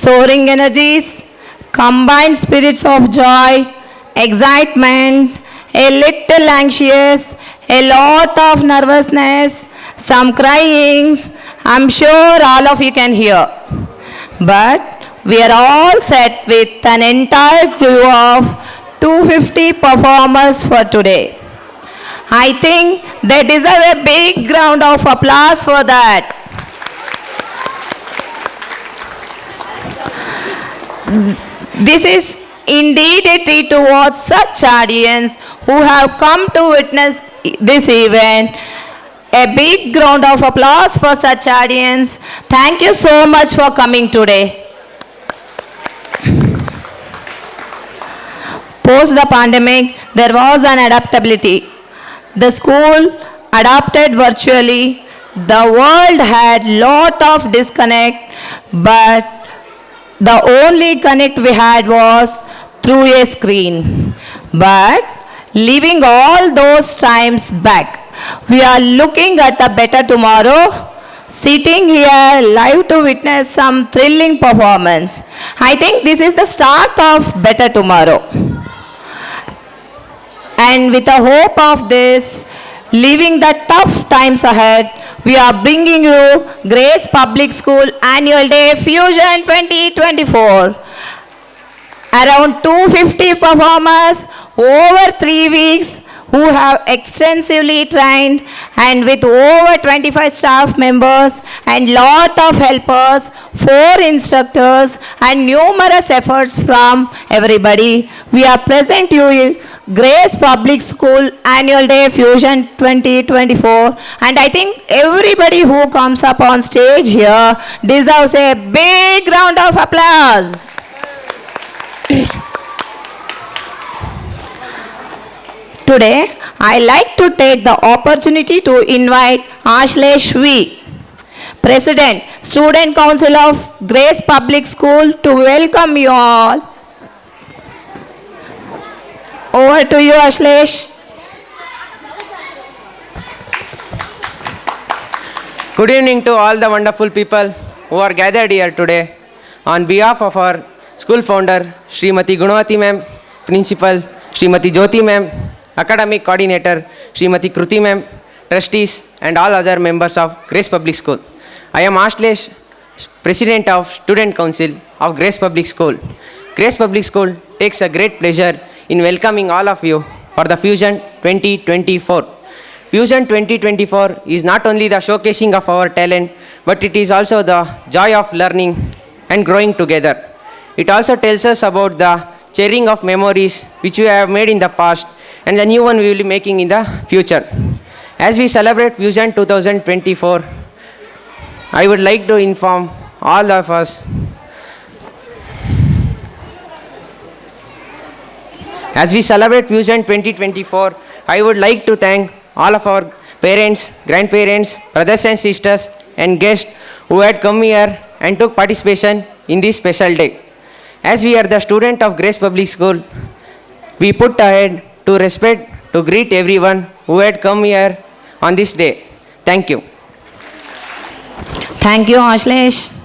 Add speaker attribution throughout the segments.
Speaker 1: soaring energies, combined spirits of joy, excitement, a little anxious, a lot of nervousness, some cryings. I'm sure all of you can hear. But we are all set with an entire crew of 250 performers for today. I think they deserve a big round of applause for that. This is indeed a treat towards such audience who have come to witness this event. A big round of applause for such audience. Thank you so much for coming today. Post the pandemic, there was an adaptability. The school adapted virtually. The world had lot of disconnect, but the only connect we had was through a screen. But leaving all those times back, we are looking at a better tomorrow, sitting here live to witness some thrilling performance. I think this is the start of better tomorrow. And with the hope of this, leaving the tough times ahead, we are bringing you Grace Public School Annual Day Fusion 2024. Around 250 performers over 3 weeks who have extensively trained, and with over 25 staff members and lot of helpers, 4 instructors and numerous efforts from everybody, we are present you Grace Public School Annual Day Fusion 2024, and I think everybody who comes up on stage here deserves a big round of applause. Today, I like to take the opportunity to invite Ashlesh V, President, Student Council of Grace Public School, to welcome you all. Over to you, Ashlesh.
Speaker 2: Good evening to all the wonderful people who are gathered here today. On behalf of our school founder, Srimati Gunavati ma'am, Principal, Srimati Jyoti ma'am, Academic Coordinator, Srimati Kruti ma'am, Trustees and all other members of Grace Public School. I am Ashlesh, President of Student Council of Grace Public School. Grace Public School takes a great pleasure in welcoming all of you for the Fusion 2024. Fusion 2024 is not only the showcasing of our talent, but it is also the joy of learning and growing together. It also tells us about the sharing of memories which we have made in the past and the new one we will be making in the future. As we celebrate Fusion 2024, I would like to inform all of us As we celebrate Fusion 2024, I would like to thank all of our parents, grandparents, brothers and sisters and guests who had come here and took participation in this special day. As we are the student of Grace Public School, we put ahead to respect, to greet everyone who had come here on this day. Thank you.
Speaker 1: Thank you, Ashlesh.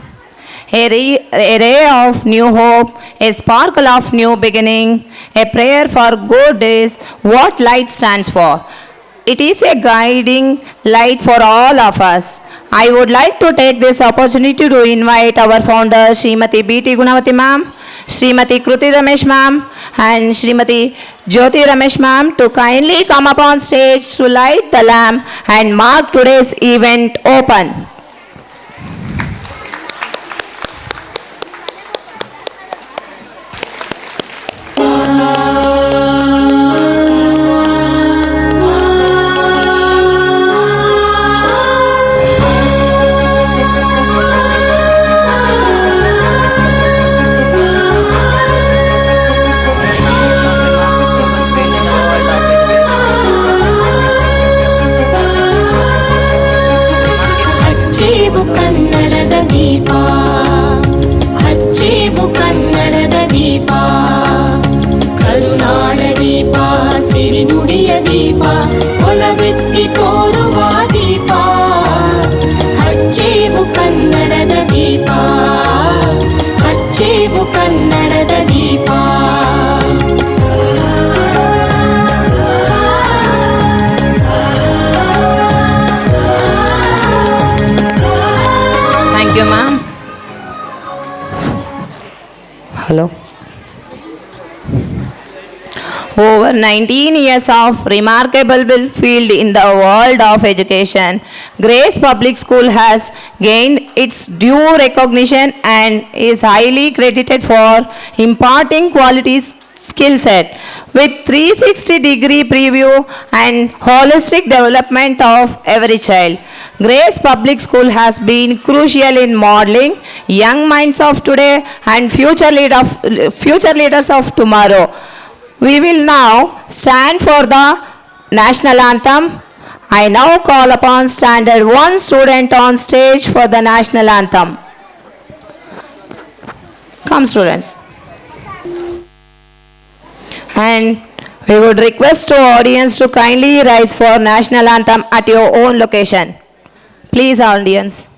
Speaker 1: A ray of new hope, a sparkle of new beginning, a prayer for good days, what light stands for. It is a guiding light for all of us. I would like to take this opportunity to invite our founder, Srimati B.T. Gunavati ma'am, Srimati Kruti Ramesh ma'am, and Srimati Jyoti Ramesh ma'am to kindly come up on stage to light the lamp and mark today's event open.
Speaker 3: ಕನ್ನಡದ ದೀಪ ಕರುಣಾ
Speaker 1: Hello. Over 19 years of remarkable field in the world of education, Grace Public School has gained its due recognition and is highly credited for imparting quality skill set with 360-degree preview and holistic development of every child. Grace Public School has been crucial in modeling young minds of today and future leaders of tomorrow. We will now stand for the national anthem. I now call upon Standard 1 student on stage for the national anthem. Come students. And we would request to audience to kindly rise for national anthem at your own location. Please audience.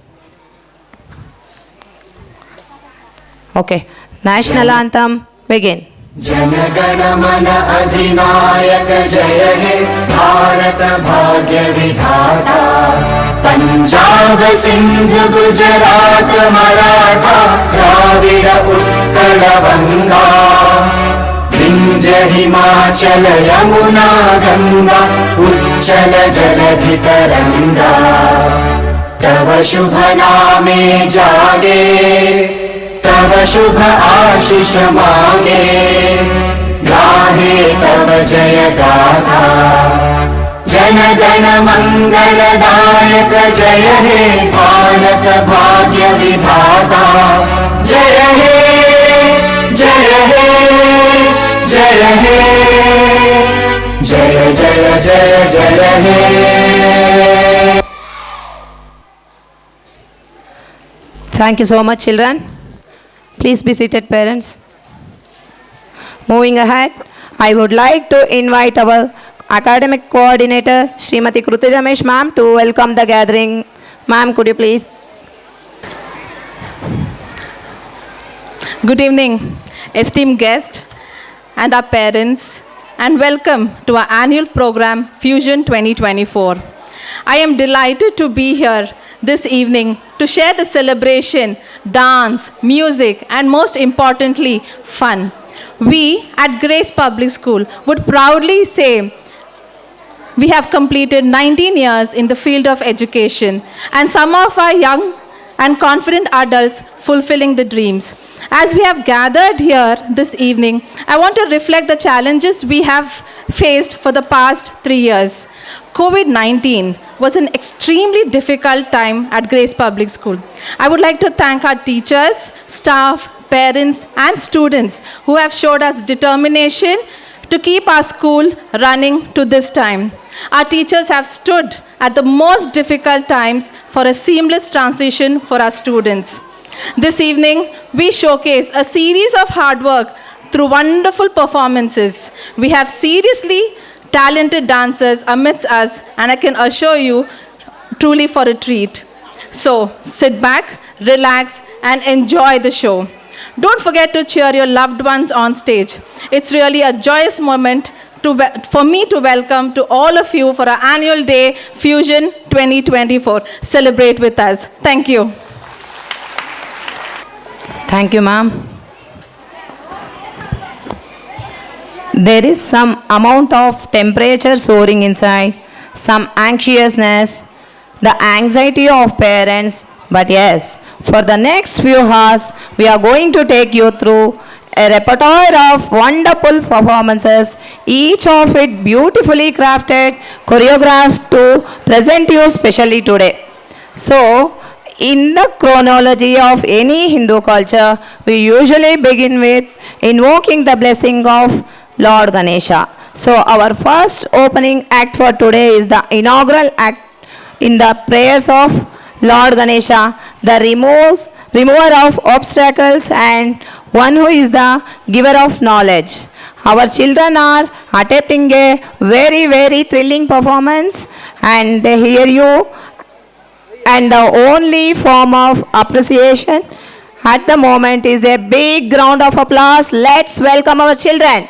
Speaker 1: Okay. National anthem begin.
Speaker 3: जनगण मन अधिनायक जय हे भारत भाग्य विधाता पंजाब सिंध गुजरात मराठा द्राविड उत्कल बंगा विंध्य हिमाचल यमुना गंगा उच्चल जलधि तरंगा तव शुभ नामे जागे तव शुभ आशीष मांगे गाहे तव जय गाथा जन गण मंगलदायक जय हे भारत भाग्य विधाता जय हे जय हे जय हे जय जय जय जय हे.
Speaker 1: Thank you so much, children. Please be seated, parents. Moving ahead, I would like to invite our academic coordinator, Srimati Kruti Ramesh ma'am, to welcome the gathering. Ma'am, could you please?
Speaker 4: Good evening, esteemed guests and our parents, and welcome to our annual program, Fusion 2024. I am delighted to be here this evening to share the celebration, dance, music, and most importantly, fun. We at Grace Public School would proudly say we have completed 19 years in the field of education, and some of our young and confident adults fulfilling the dreams. As we have gathered here this evening, I want to reflect the challenges we have faced for the past 3 years. COVID-19 was an extremely difficult time at Grace Public School. I would like to thank our teachers, staff, parents, and students who have showed us determination to keep our school running to this time. Our teachers have stood at the most difficult times for a seamless transition for our students. This evening, we showcase a series of hard work through wonderful performances. We have seriously talented dancers amidst us, and I can assure you, truly for a treat. So, sit back, relax, and enjoy the show. Don't forget to cheer your loved ones on stage. It's really a joyous moment for me to welcome to all of you for our annual day, Fusion 2024. Celebrate with us. Thank you.
Speaker 1: Thank you, ma'am. There is some amount of temperature soaring inside, some anxiousness, the anxiety of parents. But yes, for the next few hours, we are going to take you through a repertoire of wonderful performances, each of it beautifully crafted, choreographed to present you specially today. So, in the chronology of any Hindu culture, we usually begin with invoking the blessing of Lord Ganesha. So, our first opening act for today is the inaugural act in the prayers of Lord Ganesha, the remover of obstacles and one who is the giver of knowledge. Our children are attempting a very, very thrilling performance, and they hear you, and the only form of appreciation at the moment is a big round of applause. Let's welcome our children.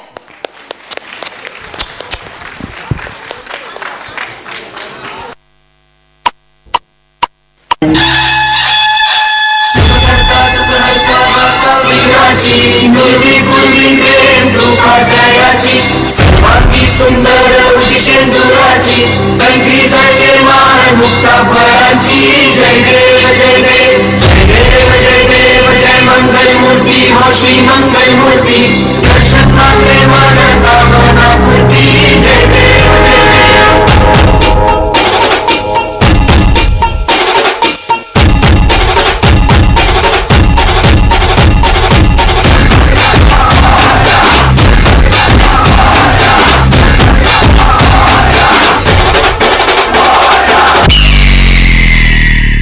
Speaker 3: विराजी मूर्ति हो श्री मंगल मूर्ति दर्शन मात्रे मन कामना पूर्ति जय देव जय देव।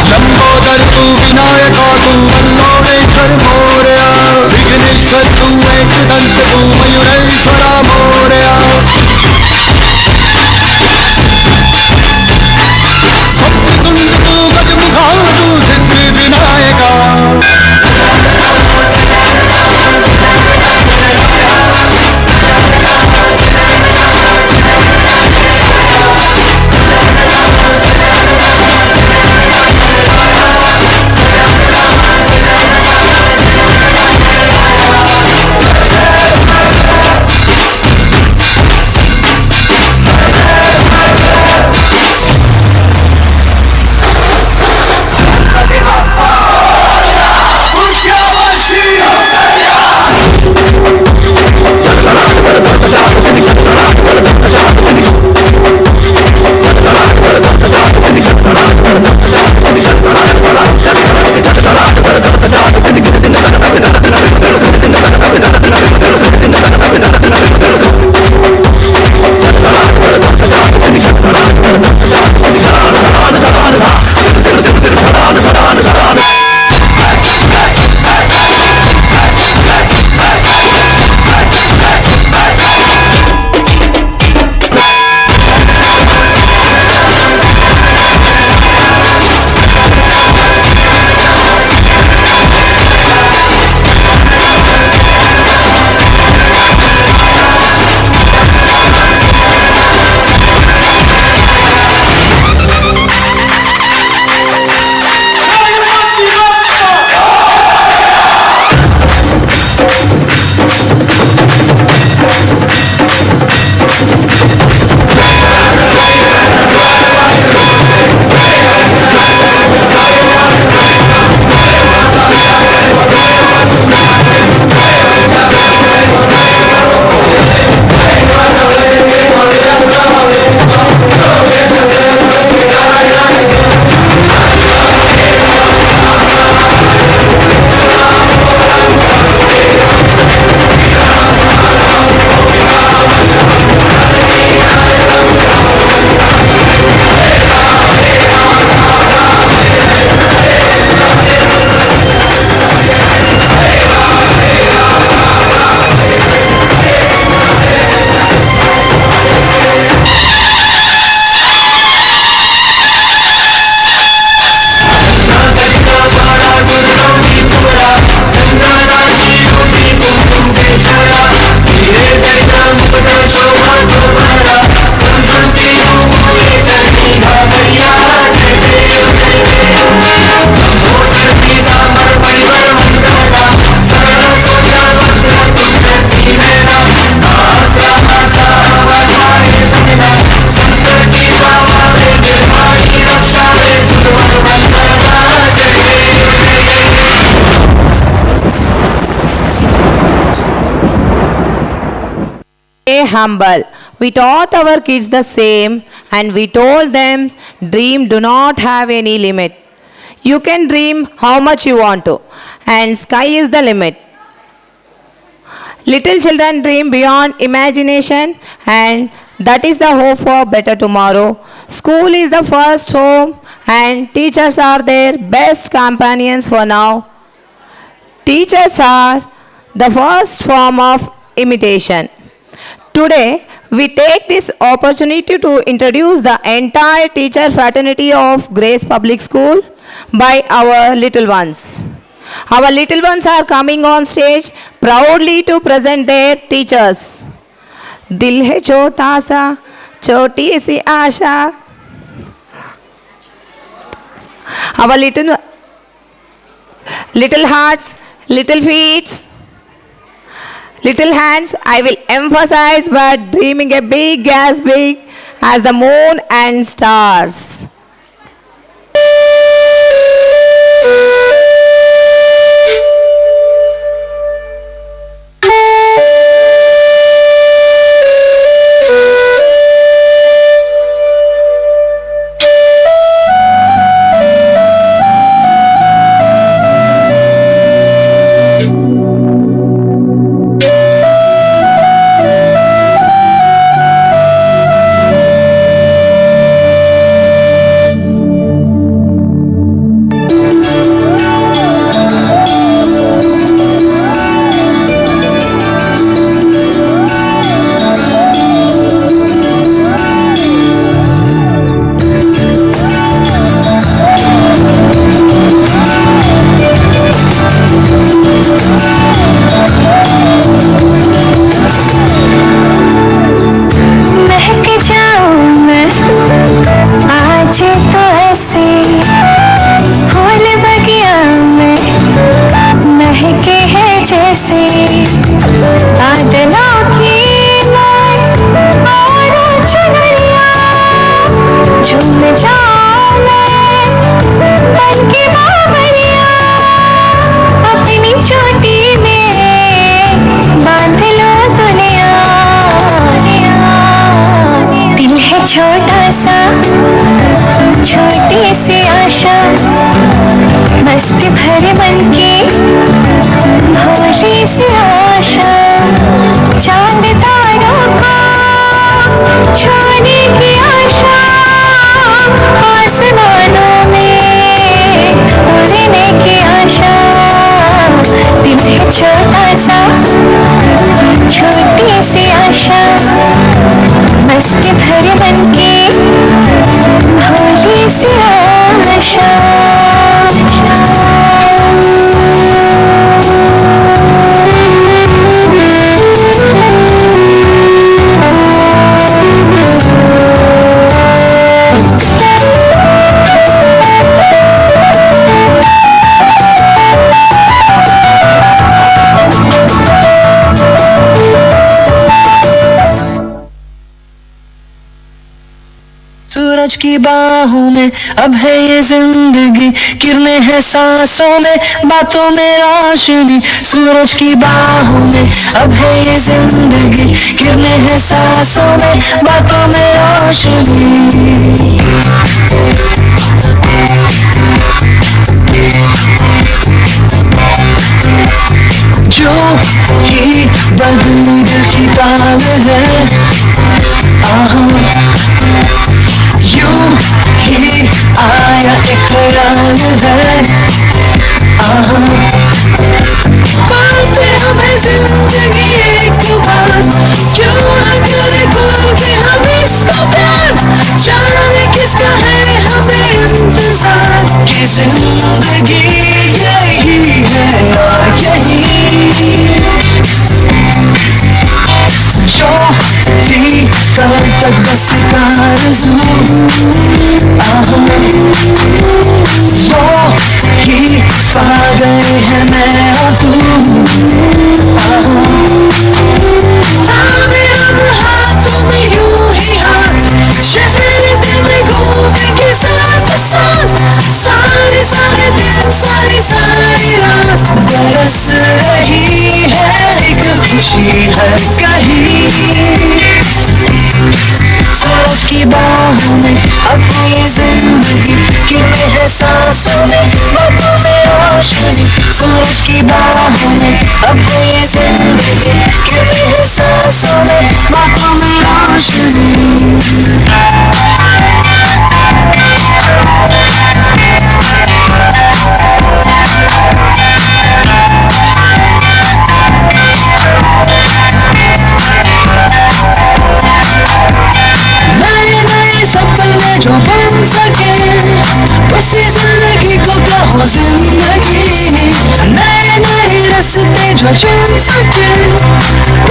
Speaker 5: लंबोदर तू विनायका तू वल्लभेश्वर मोरया विघ्नेश्वर तू एकदंत तू मयूरेश्वरा मोरया वक्रतुंड तू गजमुखा तू सिद्धि Vinayaka
Speaker 1: humble. We taught our kids the same and we told them dream do not have any limit. You can dream how much you want to and sky is the limit. Little children dream beyond imagination and that is the hope for better tomorrow. School is the first home and teachers are their best companions for now. Teachers are the first form of imitation. Today, we take this opportunity to introduce the entire teacher fraternity of Grace Public School by our little ones. Our little ones are coming on stage proudly to present their teachers. दिल है छोटा सा छोटी सी आशा. Our little hearts, little feet, little hands, I will emphasize, but dreaming a big as big as the moon and stars.
Speaker 6: छोटा सा छोटी सी आशा मस्ती भरे मन की भोली सी आशा चांद तारों को छूने की आशा आसमानों में उड़ने की आशा दिल है छोटा सा छोटी सी आशा मस्ती भरे मन की भोली सी आशा
Speaker 7: सूरज की बाहों में अब है ये जिंदगी किरणें हैं सांसों में बातों में रोशनी सूरज की बाहों में अब है ये जिंदगी किरणें हैं सांसों में बातों में रोशनी जो ही बदली दिल की ताल है यूं ही आया एक ख्याल है पाते हमें जिंदगी एक बार क्यों न करे खोल के हम इसका प्यार जाने किसका है हमें इंतजार कि जिंदगी यही है और यही जो भी कल तक बस आरज़ू वो ही पा गए हैं मैं और तू थामे हम हाथों में यूं ही हाथ शहर दिल में घूमे के साथ साथ सारे सारे दिन सारी सारी रात बरस रही है एक खुशी हर कहीं सूरज की बाहों में अब ये जिंदगी किरणें हैं सांसों में बातों में रोशनी सूरज की बाहों में अब ये जिंदगी किरणें हैं सांसों में बातों में रोशनी सपने जो बन सके उसी जिंदगी को कहो जिंदगी नए नए रास्ते जो चुन सके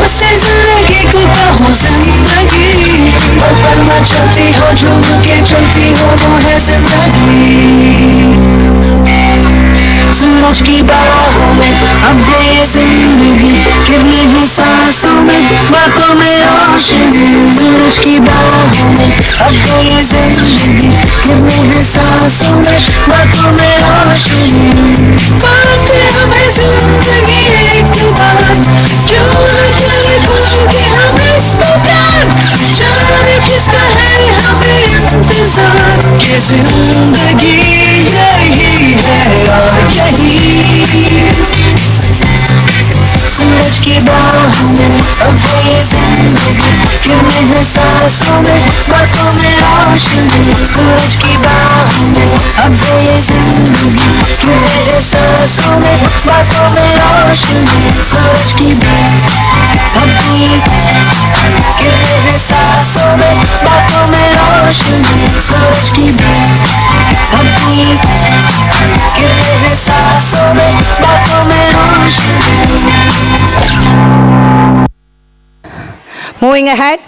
Speaker 7: उसी जिंदगी को कहो जिंदगी पल पल में चलती हो झूम के चलती हो वो है जिंदगी सूरज की बाहों में अब है ये जिंदगी किरणें हैं सांसों में बातों में रोशनी सूरज की बाहों में अब है ये जिंदगी किरणें हैं सांसों में बातों में रोशनी पाते हमें जिंदगी एक बार क्यों न करे खोल के हम इसका प्यार जाने किसका है हमें इंतजार कि जिंदगी यही है और यही सूरज की बाहों में अब है ये जिंदगी किरणें हैं सांसों में बातों में रोशनी सूरज की बाहों में अब है ये जिंदगी किरणें हैं सांसों में बातों में रोशनी सूरज की अब है ये किरणें हैं सांसों में बातों में रोशनी सूरज की अब है ये किरणें हैं सांसों में बातों में रोशनी
Speaker 1: Moving ahead,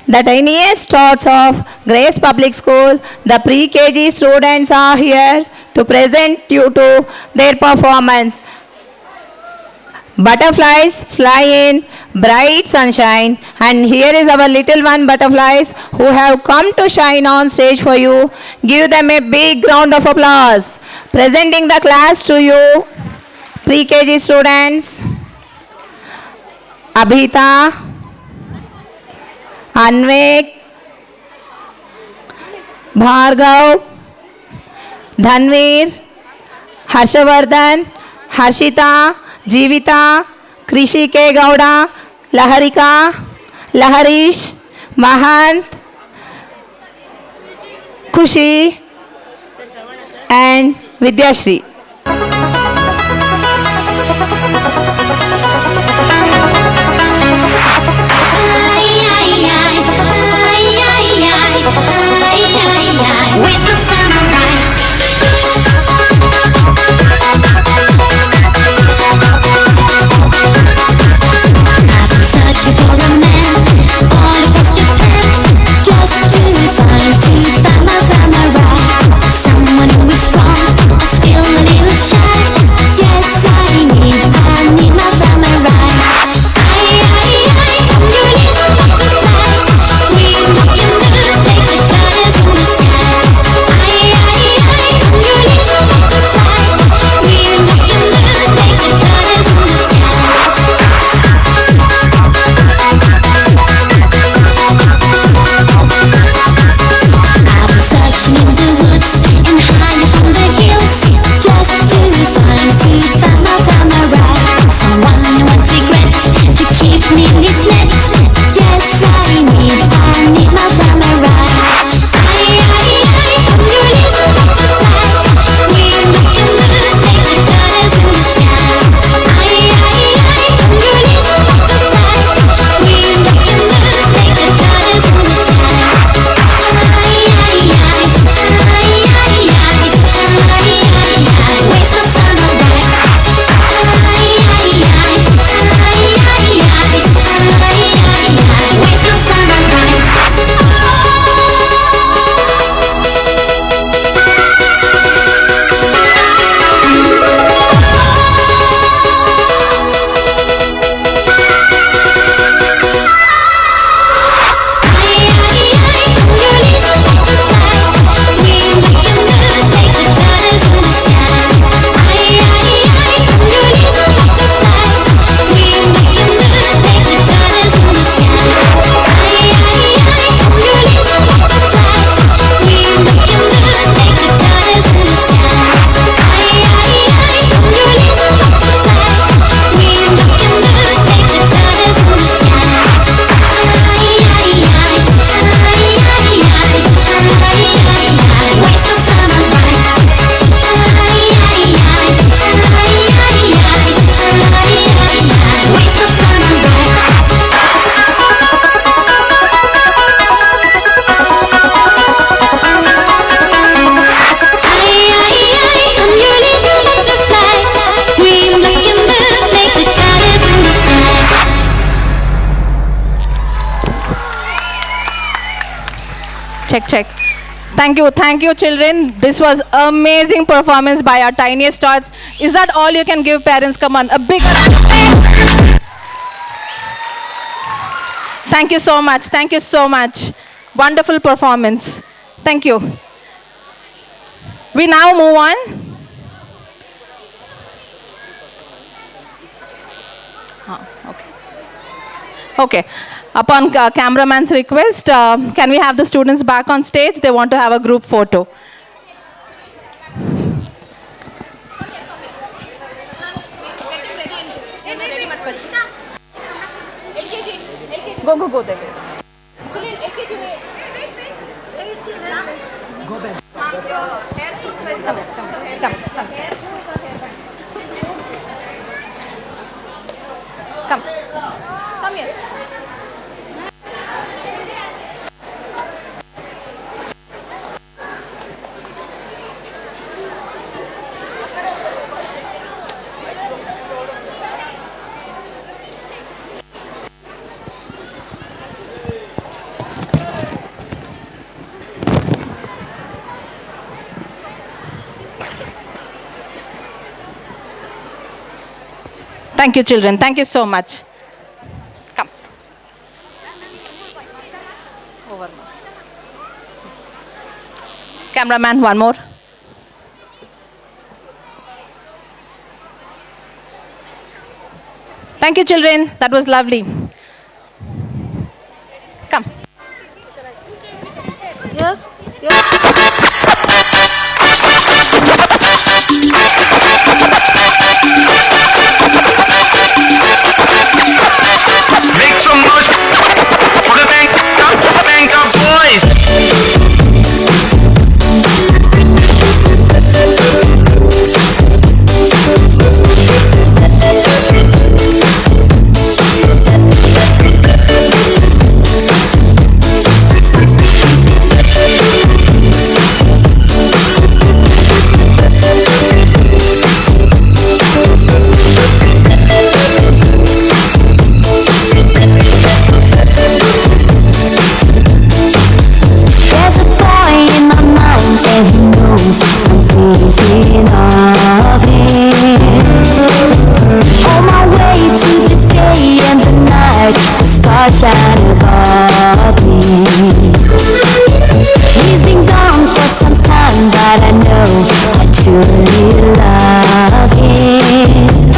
Speaker 1: the tiniest tots of Grace Public School, the pre-KG students are here to present you to their performance. Butterflies fly in bright sunshine, and here is our little one butterflies who have come to shine on stage for you. Give them a big round of applause. Presenting the class to you, pre-KG students, Abhita, Anvik, Bhargav, Dhanveer, Harshavardhan, Harshita, Jeevita, Krishi K. Gowda, Laharika, Laharish, Mahant, Kushi, and Vidyashri.
Speaker 7: Where's the samurai? Searching for a man all across Japan, just to find my samurai. Someone who is strong, still a little shy. Yes, I need my samurai. I'm ready to walk the side. We look in the take the stars in the sky. I'm ready to walk the side. We look in the take the stars in the sky. Searching in the woods and high on the hills, just to find my samurai. Someone won't regret to keep me in his net. Yes, I need my samurai. I'm ready to walk the side. We look in the take the stars in the sky. I'm ready to walk the side. We look in the take the stars in the sky. Where's the samurai? Where's the samurai?
Speaker 4: Check. Thank you, children. This was amazing performance by our tiniest tots. Is that all you can give parents? Come on, a big. Thank you so much. Thank you so much. Wonderful performance. Thank you. We now move on. Okay. Upon cameraman's request, can we have the students back on stage? They want to have a group photo. Go there. Come here. Thank you, children. Thank you so much. Come. Over. Cameraman, one more. Thank you, children. That was lovely. Come.
Speaker 8: Yes,
Speaker 3: Make some noise for the bank of boys.
Speaker 7: There's a boy in my mind and he knows I'm thinking of him. On my way to the day and the night, the stars shine above me. He's been gone for some time, but I know I truly love him.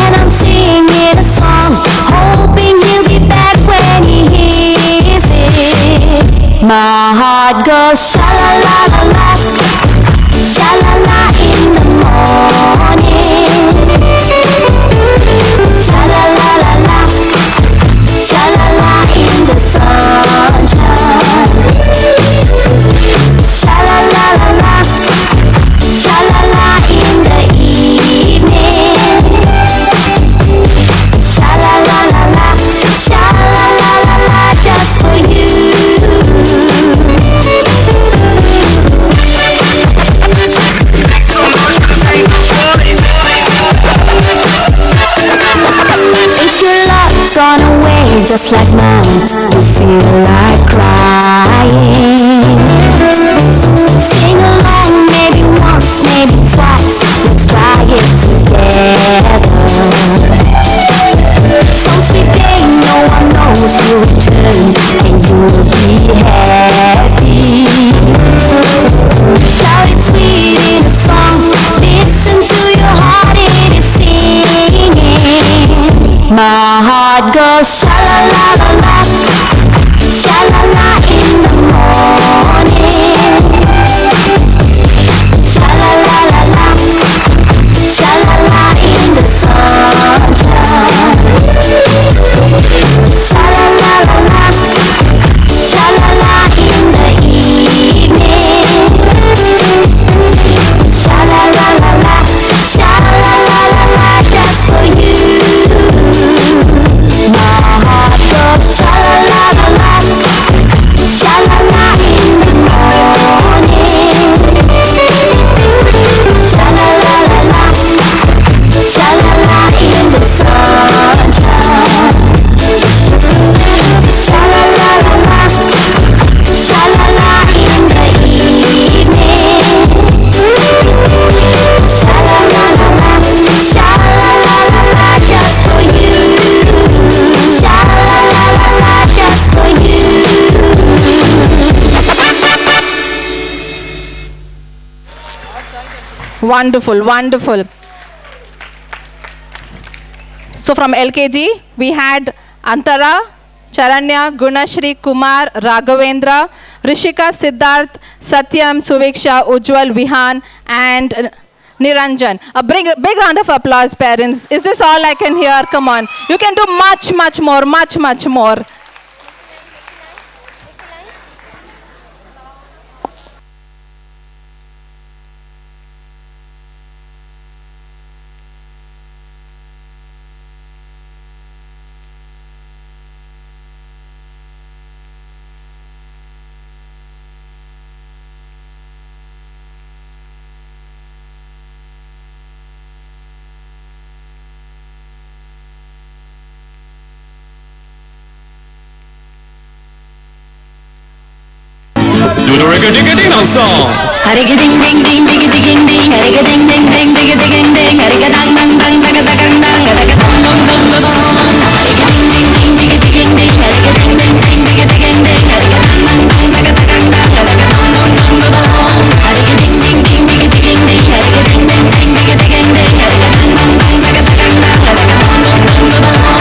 Speaker 7: And I'm singing a song, hoping he'll be back when he hears it. My heart goes sha la la la la, sha la la in the morning. Sha la la la la, sha la la in the sunshine. Sha la la la la, sha la la in the evening. Sha la la la la, sha la la la la, just for you. If your love's gone away just like mine, you feel like crying. Sing along maybe once, maybe twice, let's try it together. Some sweet day no one knows you'll return and you'll be happy. Shout it sweet in a song, listen to your heart, it is singing. My heart goes sha la la la la, sha la la in the morning. Sha la la la la, sha la la in the sunshine. Sha la la la la, sha la la in the evening. Sha la la la la, sha la la la la, just for you. My heart goes sha la la la la, sha la la in the morning. Sha la la la la, sha la la in the sunshine. Sha la la la la, sha la la in the evening. Sha la la la la, sha la la la la, just for you. Sha la la la la, just for you.
Speaker 4: Wonderful, wonderful. So from LKG, we had Antara, Charanya, Gunashri, Kumar, Raghavendra, Rishika, Siddharth, Satyam, Suviksha, Ujjwal, Vihan, and Niranjan. A big round of applause, parents. Is this all I can hear? Come on. You can do much, much more, much, much more.
Speaker 5: Do the reggae-digga-ding-dong song.
Speaker 7: Harigga ding ding ding digga digging ding, harigga ding ding ding digga digging ding, harigga dang dang dang digga dagang dang, harigga dang dong dong dong dong. Harigga ding ding ding digga digging ding, harigga ding ding ding digga digging ding, harigga dang dang dang digga dagang dang, harigga dong dong dong dong dong. Harigga ding ding ding digga digging ding, harigga ding ding ding digga digging ding, harigga dang dang dang digga dagang dang, harigga dong dong dong dong dong.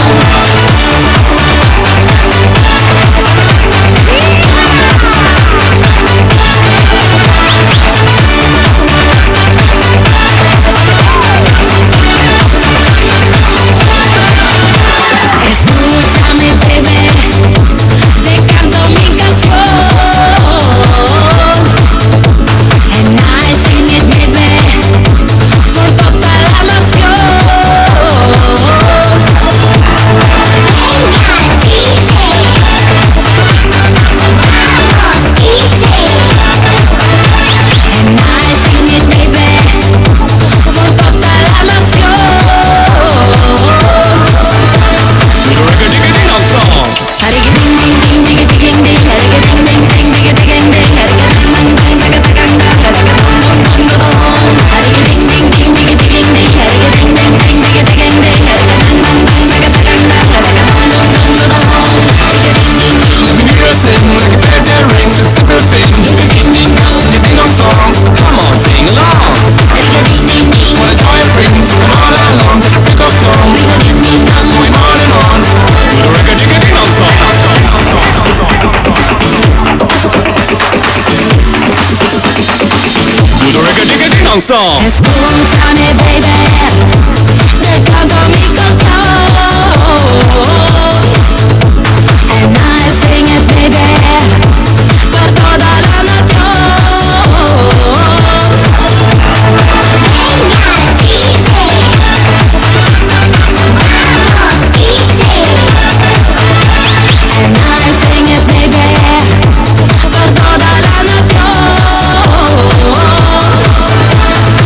Speaker 5: ding song.
Speaker 6: Let's go on it, baby. Let go conmigo todo. And I sing it, baby. Por toda la noche. And I sing it, baby. Por toda la noche.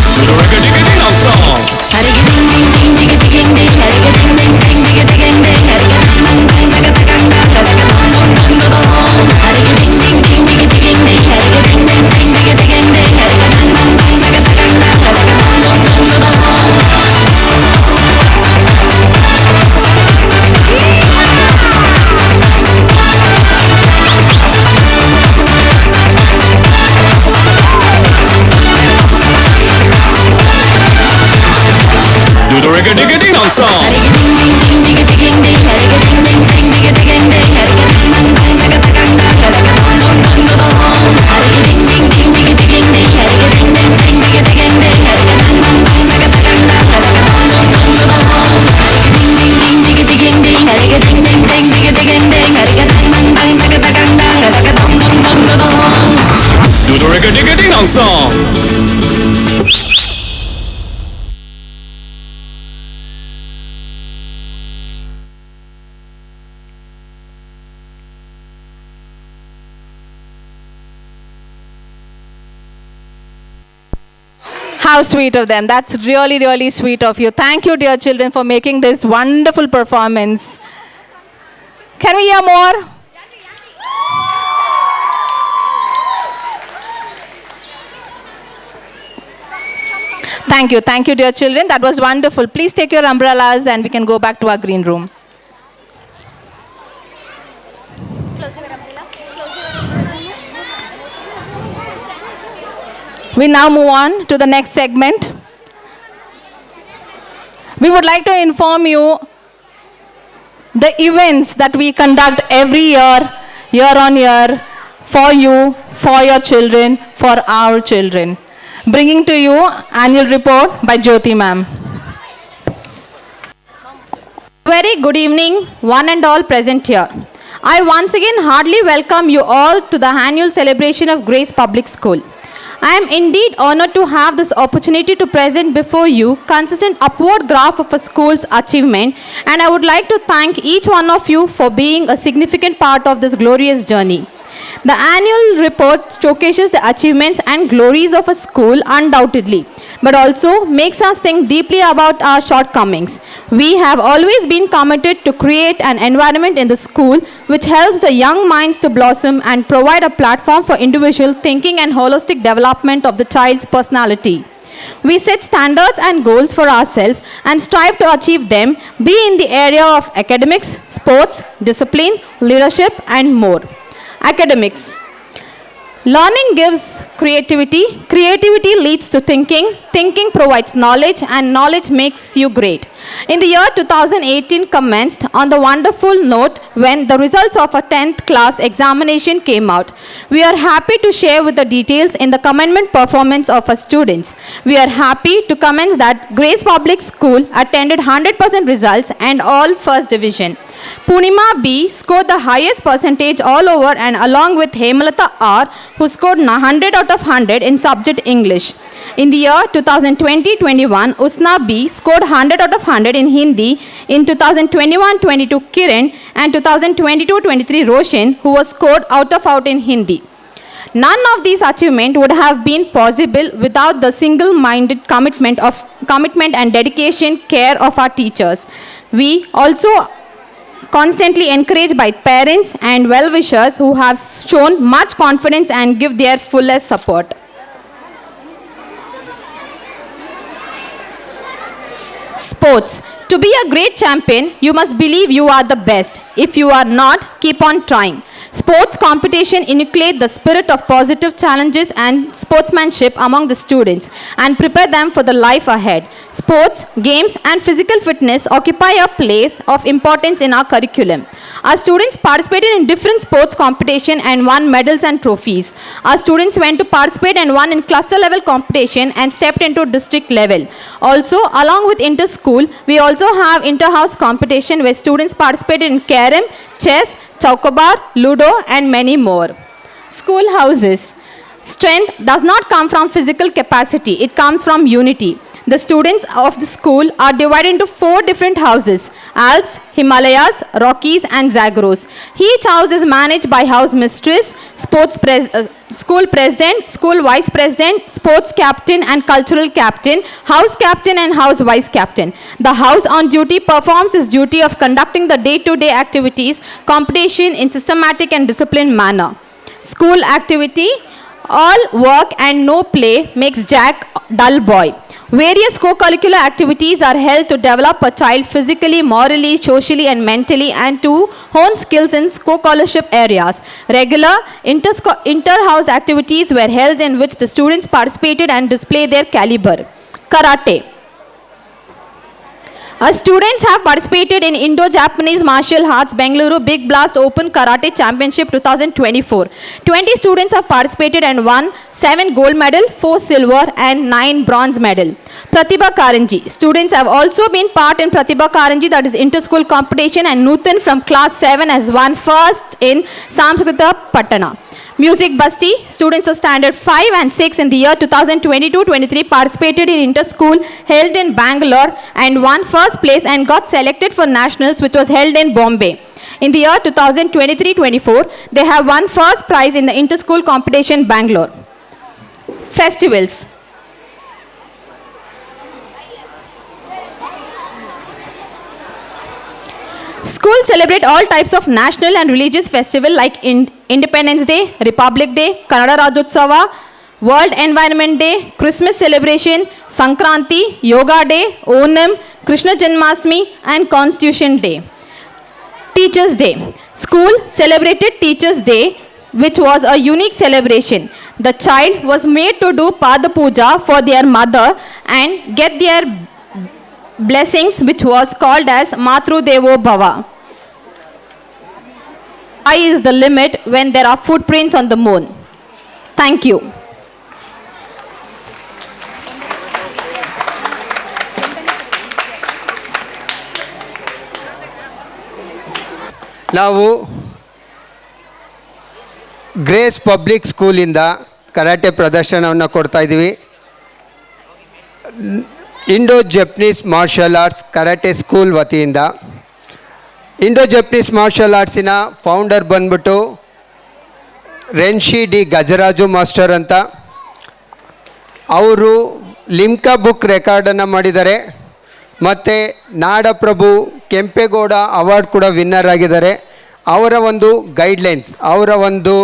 Speaker 5: To the reggae ding ding song.
Speaker 6: Harika ding ding ding digga ding ding, harika ding ding ding digga ding ding, harika dang dang dang digga dang dang, harika dong dong dong dong dong. Harika ding ding ding digga ding ding, harika ding ding ding digga ding ding, harika dang dang dang digga dang dang, harika dong dong dong dong dong.
Speaker 5: Do the reggae ding ding song.
Speaker 6: Harika ding ding ding digga ding ding, harika ding ding ding digga ding ding, harika dang dang dang digga dang dang, harika dong dong dong dong. Harika ding ding ding digga ding ding, harika ding ding ding digga ding ding, harika dang dang dang digga dang dang, harika dong dong dong dong. Harika ding ding ding digga ding ding, harika ding ding ding digga ding ding, harika dang dang dang digga dang dang, harika dong dong dong dong.
Speaker 5: Do the reggae ding song.
Speaker 4: How sweet of them. That's really, really sweet of you. Thank you, dear children, for making this wonderful performance. Can we hear more? Thank you, dear children. That was wonderful. Please take your umbrellas and we can go back to our green room. We now move on to the next segment. We would like to inform you the events that we conduct every year on year, for you, for your children, for our children. Bringing to you annual report by Jyoti ma'am.
Speaker 8: Very good evening, one and all present here. I once again heartily welcome you all to the annual celebration of Grace Public School. I am indeed honored to have this opportunity to present before you consistent upward graph of a school's achievement, and I would like to thank each one of you for being a significant part of this glorious journey. The annual report showcases the achievements and glories of a school undoubtedly, but also makes us think deeply about our shortcomings. We have always been committed to create an environment in the school which helps the young minds to blossom and provide a platform for individual thinking and holistic development of the child's personality. We set standards and goals for ourselves and strive to achieve them, be in the area of academics, sports, discipline, leadership, and more. Academics. Learning gives creativity, creativity leads to thinking, thinking provides knowledge, and knowledge makes you great. In the year 2018 commenced on the wonderful note when the results of a 10th class examination came out. We are happy to share with the details in the commencement performance of our students. We are happy to commence that Grace Public School attended 100% results and all first division. Punima B scored the highest percentage all over and along with Hemalata R who scored 100 out of 100 in subject English. In the year 2020-21, Usna B scored 100 out of 100 in Hindi. In 2021-22, Kiran, and 2022-23, Roshan, who was scored out of out in Hindi. None of these achievements would have been possible without the single-minded commitment and dedication care of our teachers. We also constantly encouraged by parents and well-wishers who have shown much confidence and give their fullest support. Sports. To be a great champion, you must believe you are the best. If you are not, keep on trying. Sports competition inculcate the spirit of positive challenges and sportsmanship among the students and prepare them for the life ahead. sports, games, and physical fitness occupy a place of importance in our curriculum. Our students participated in different sports competition and won medals and trophies. Our students went to participate and won in cluster level competition and stepped into district level. Also, along with inter-school, we also have inter-house competition where students participated in carom, chess, chowkobar, ludo, and many more. School houses. Strength does not come from physical capacity, it comes from unity. The students of the school are divided into 4 different houses: Alps, Himalayas, Rockies, and Zagros. Each house is managed by house mistress, school president, school vice president, sports captain, and cultural captain, house captain, and house vice captain. The house on duty performs its duty of conducting the day-to-day activities, competition in systematic and disciplined manner. School activity: all work and no play makes Jack dull boy. Various co-curricular activities are held to develop a child physically, morally, socially, and mentally, and to hone skills in co-scholarship areas. Regular inter-house activities were held in which the students participated and displayed their caliber. Karate. Our students have participated in Indo-Japanese Martial Arts Bengaluru Big Blast Open Karate Championship 2024. 20 students have participated and won 7 gold medal, 4 silver, and 9 bronze medal. Pratibha Karanji. Students have also been part in Pratibha Karanji, that is inter-school competition, and Nutan from class 7 has won first in Samskrita Patana. Music Basti, students of standard 5 and 6 in the year 2022-23 participated in inter-school held in Bangalore and won first place and got selected for nationals, which was held in Bombay. In the year 2023-24, they have won first prize in the inter-school competition Bangalore. Festivals. Schools celebrate all types of national and religious festivals like Independence Day, Republic Day, Kannada Rajyotsava, World Environment Day, Christmas celebration, Sankranti, Yoga Day, Onam, Krishna Janmashtami, and Constitution Day. Teachers Day. School celebrated Teachers Day, which was a unique celebration. The child was made to do Pada Puja for their mother and get their blessings, which was called as Matru Devo Bhava. Sky is the limit when there are footprints on the moon. Thank you.
Speaker 9: ನಾವು Grace public ಸ್ಕೂಲಿಂದ karate ಪ್ರದರ್ಶನವನ್ನು ಕೊಡ್ತಾ ಇದ್ದೀವಿ. Indo Japanese martial arts karate school ವತಿಯಿಂದ. Indo Japanese martial ಆರ್ಟ್ಸಿನ founder ಬಂದ್ಬಿಟ್ಟು Renshi D ಗಜರಾಜು master ಅಂತ. ಅವರು ಲಿಮ್ಕಾ ಬುಕ್ ರೆಕಾರ್ಡನ್ನು ಮಾಡಿದ್ದಾರೆ ಮತ್ತು ನಾಡಪ್ರಭು ಕೆಂಪೇಗೌಡ ಅವಾರ್ಡ್ ಕೂಡ ವಿನ್ನರ್ ಆಗಿದ್ದಾರೆ. ಅವರ ಒಂದು ಗೈಡ್ಲೈನ್ಸ್, ಅವರ ಒಂದು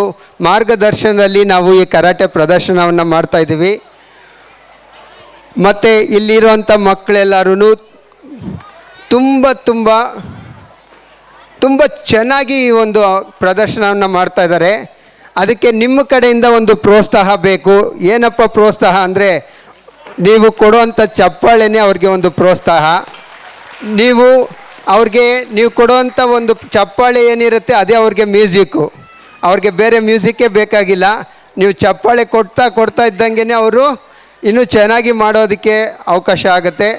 Speaker 9: ಮಾರ್ಗದರ್ಶನದಲ್ಲಿ ನಾವು ಈ ಕರಾಟೆ ಪ್ರದರ್ಶನವನ್ನು ಮಾಡ್ತಾಯಿದ್ದೀವಿ. ಮತ್ತು ಇಲ್ಲಿರುವಂಥ ಮಕ್ಕಳೆಲ್ಲರೂ ತುಂಬ ಚೆನ್ನಾಗಿ ಈ ಒಂದು ಪ್ರದರ್ಶನವನ್ನು ಮಾಡ್ತಾಯಿದ್ದಾರೆ. ಅದಕ್ಕೆ ನಿಮ್ಮ ಕಡೆಯಿಂದ ಒಂದು ಪ್ರೋತ್ಸಾಹ ಬೇಕು. ಏನಪ್ಪ ಪ್ರೋತ್ಸಾಹ ಅಂದರೆ, ನೀವು ಕೊಡುವಂಥ ಚಪ್ಪಾಳೆನೇ ಅವ್ರಿಗೆ ಒಂದು ಪ್ರೋತ್ಸಾಹ. ನೀವು ಕೊಡುವಂಥ ಒಂದು ಚಪ್ಪಾಳೆ ಏನಿರುತ್ತೆ ಅದೇ ಅವ್ರಿಗೆ ಮ್ಯೂಸಿಕ್ಕು. ಅವ್ರಿಗೆ ಬೇರೆ ಮ್ಯೂಸಿಕ್ಕೇ ಬೇಕಾಗಿಲ್ಲ. ನೀವು ಚಪ್ಪಾಳೆ ಕೊಡ್ತಾ ಇದ್ದಂಗೆ ಅವರು ಇನ್ನೂ ಚೆನ್ನಾಗಿ ಮಾಡೋದಕ್ಕೆ ಅವಕಾಶ ಆಗುತ್ತೆ.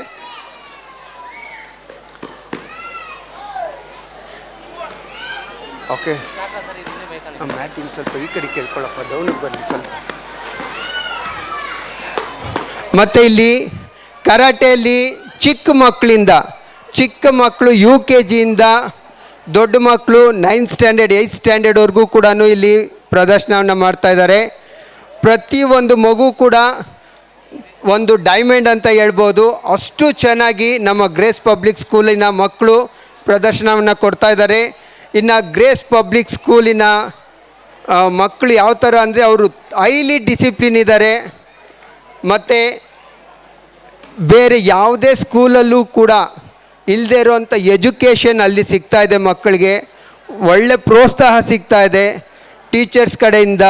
Speaker 9: ಓಕೆ, ಮ್ಯಾಟಿಂಗ್ ಸ್ವಲ್ಪ ಈ ಕಡೆ ಕೇಳ್ಕೊಳ್ಳಪ್ಪ, ಡೌನಿಗೆ ಬನ್ನಿ ಸ್ವಲ್ಪ. ಮತ್ತು ಇಲ್ಲಿ ಕರಾಟೆಯಲ್ಲಿ ಚಿಕ್ಕ ಮಕ್ಕಳು UKGಯಿಂದ ದೊಡ್ಡ ಮಕ್ಕಳು 9th ಸ್ಟ್ಯಾಂಡರ್ಡ್ 8th ಸ್ಟ್ಯಾಂಡರ್ಡ್ವರೆಗೂ ಕೂಡ ಇಲ್ಲಿ ಪ್ರದರ್ಶನವನ್ನು ಮಾಡ್ತಾಯಿದ್ದಾರೆ. ಪ್ರತಿಯೊಂದು ಮಗು ಕೂಡ ಒಂದು ಡೈಮಂಡ್ ಅಂತ ಹೇಳ್ಬೋದು. ಅಷ್ಟು ಚೆನ್ನಾಗಿ ನಮ್ಮ ಗ್ರೇಸ್ ಪಬ್ಲಿಕ್ ಸ್ಕೂಲಿನ ಮಕ್ಕಳು ಪ್ರದರ್ಶನವನ್ನು ಕೊಡ್ತಾಯಿದ್ದಾರೆ. ಇನ್ನು ಗ್ರೇಸ್ ಪಬ್ಲಿಕ್ ಸ್ಕೂಲಿನ ಮಕ್ಕಳು ಯಾವ ಥರ ಅಂದರೆ, ಅವರು ಹೈಲಿ ಡಿಸಿಪ್ಲಿನ್ ಇದ್ದಾರೆ. ಮತ್ತು ಬೇರೆ ಯಾವುದೇ ಸ್ಕೂಲಲ್ಲೂ ಕೂಡ ಇಲ್ಲದೇ ಇರೋವಂಥ ಎಜುಕೇಷನ್ ಅಲ್ಲಿ ಸಿಗ್ತಾಯಿದೆ ಮಕ್ಕಳಿಗೆ. ಒಳ್ಳೆ ಪ್ರೋತ್ಸಾಹ ಸಿಗ್ತಾಯಿದೆ ಟೀಚರ್ಸ್ ಕಡೆಯಿಂದ,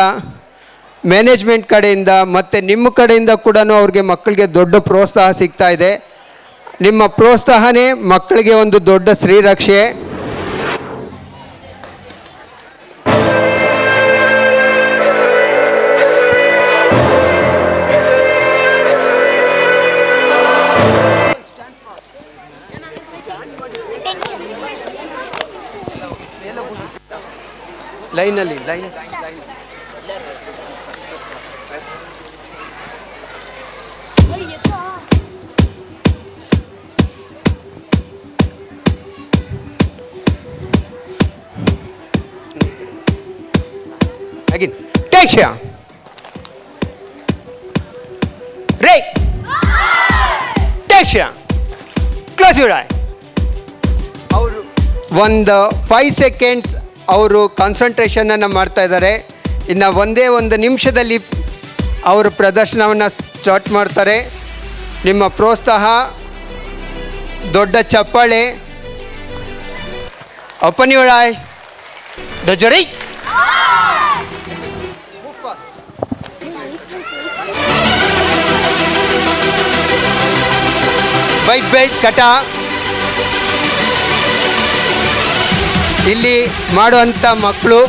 Speaker 9: ಮ್ಯಾನೇಜ್ಮೆಂಟ್ ಕಡೆಯಿಂದ, ಮತ್ತು ನಿಮ್ಮ ಕಡೆಯಿಂದ ಕೂಡ ಅವ್ರಿಗೆ ಮಕ್ಕಳಿಗೆ ದೊಡ್ಡ ಪ್ರೋತ್ಸಾಹ ಸಿಗ್ತಾಯಿದೆ. ನಿಮ್ಮ ಪ್ರೋತ್ಸಾಹನೇ ಮಕ್ಕಳಿಗೆ ಒಂದು ದೊಡ್ಡ ಶ್ರೀರಕ್ಷೆ. ಲೈನಲ್ಲಿ line again take here ray take here close your eye ಅವರು ಒಂದು 5 ಸೆಕೆಂಡ್ಸ್ ಅವರು ಕಾನ್ಸಂಟ್ರೇಷನನ್ನು ಮಾಡ್ತಾ ಇದ್ದಾರೆ. ಇನ್ನು ಒಂದೇ ಒಂದು ನಿಮಿಷದಲ್ಲಿ ಅವರು ಪ್ರದರ್ಶನವನ್ನು ಸ್ಟಾರ್ಟ್ ಮಾಡ್ತಾರೆ. ನಿಮ್ಮ ಪ್ರೋತ್ಸಾಹ, ದೊಡ್ಡ ಚಪ್ಪಾಳೆ. ಓಪನ್ ಯುವರ್ ಐ ಡಜರಿ ವೈಟ್ ಬೆಲ್ಟ್ ಕಟ. ಇಲ್ಲಿ ಮಾಡುವಂಥ ಮಕ್ಕಳು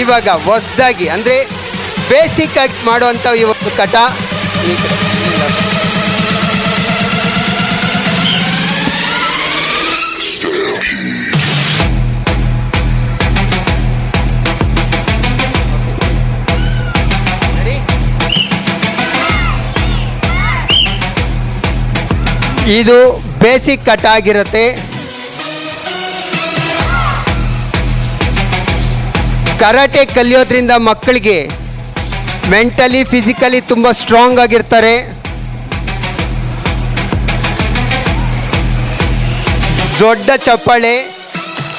Speaker 9: ಇವಾಗ ಹೊಸದಾಗಿ ಅಂದರೆ ಬೇಸಿಕ್ ಆಗಿ ಮಾಡುವಂಥ ಈ ಒಂದು ಕಟ. ಇದು ಬೇಸಿಕ್ ಕಟ ಆಗಿರುತ್ತೆ. ಕರಾಟೆ ಕಲಿಯೋದ್ರಿಂದ ಮಕ್ಕಳಿಗೆ ಮೆಂಟಲಿ ಫಿಸಿಕಲಿ ತುಂಬ ಸ್ಟ್ರಾಂಗ್ ಆಗಿರ್ತಾರೆ. ದೊಡ್ಡ ಚಪ್ಪಾಳೆ.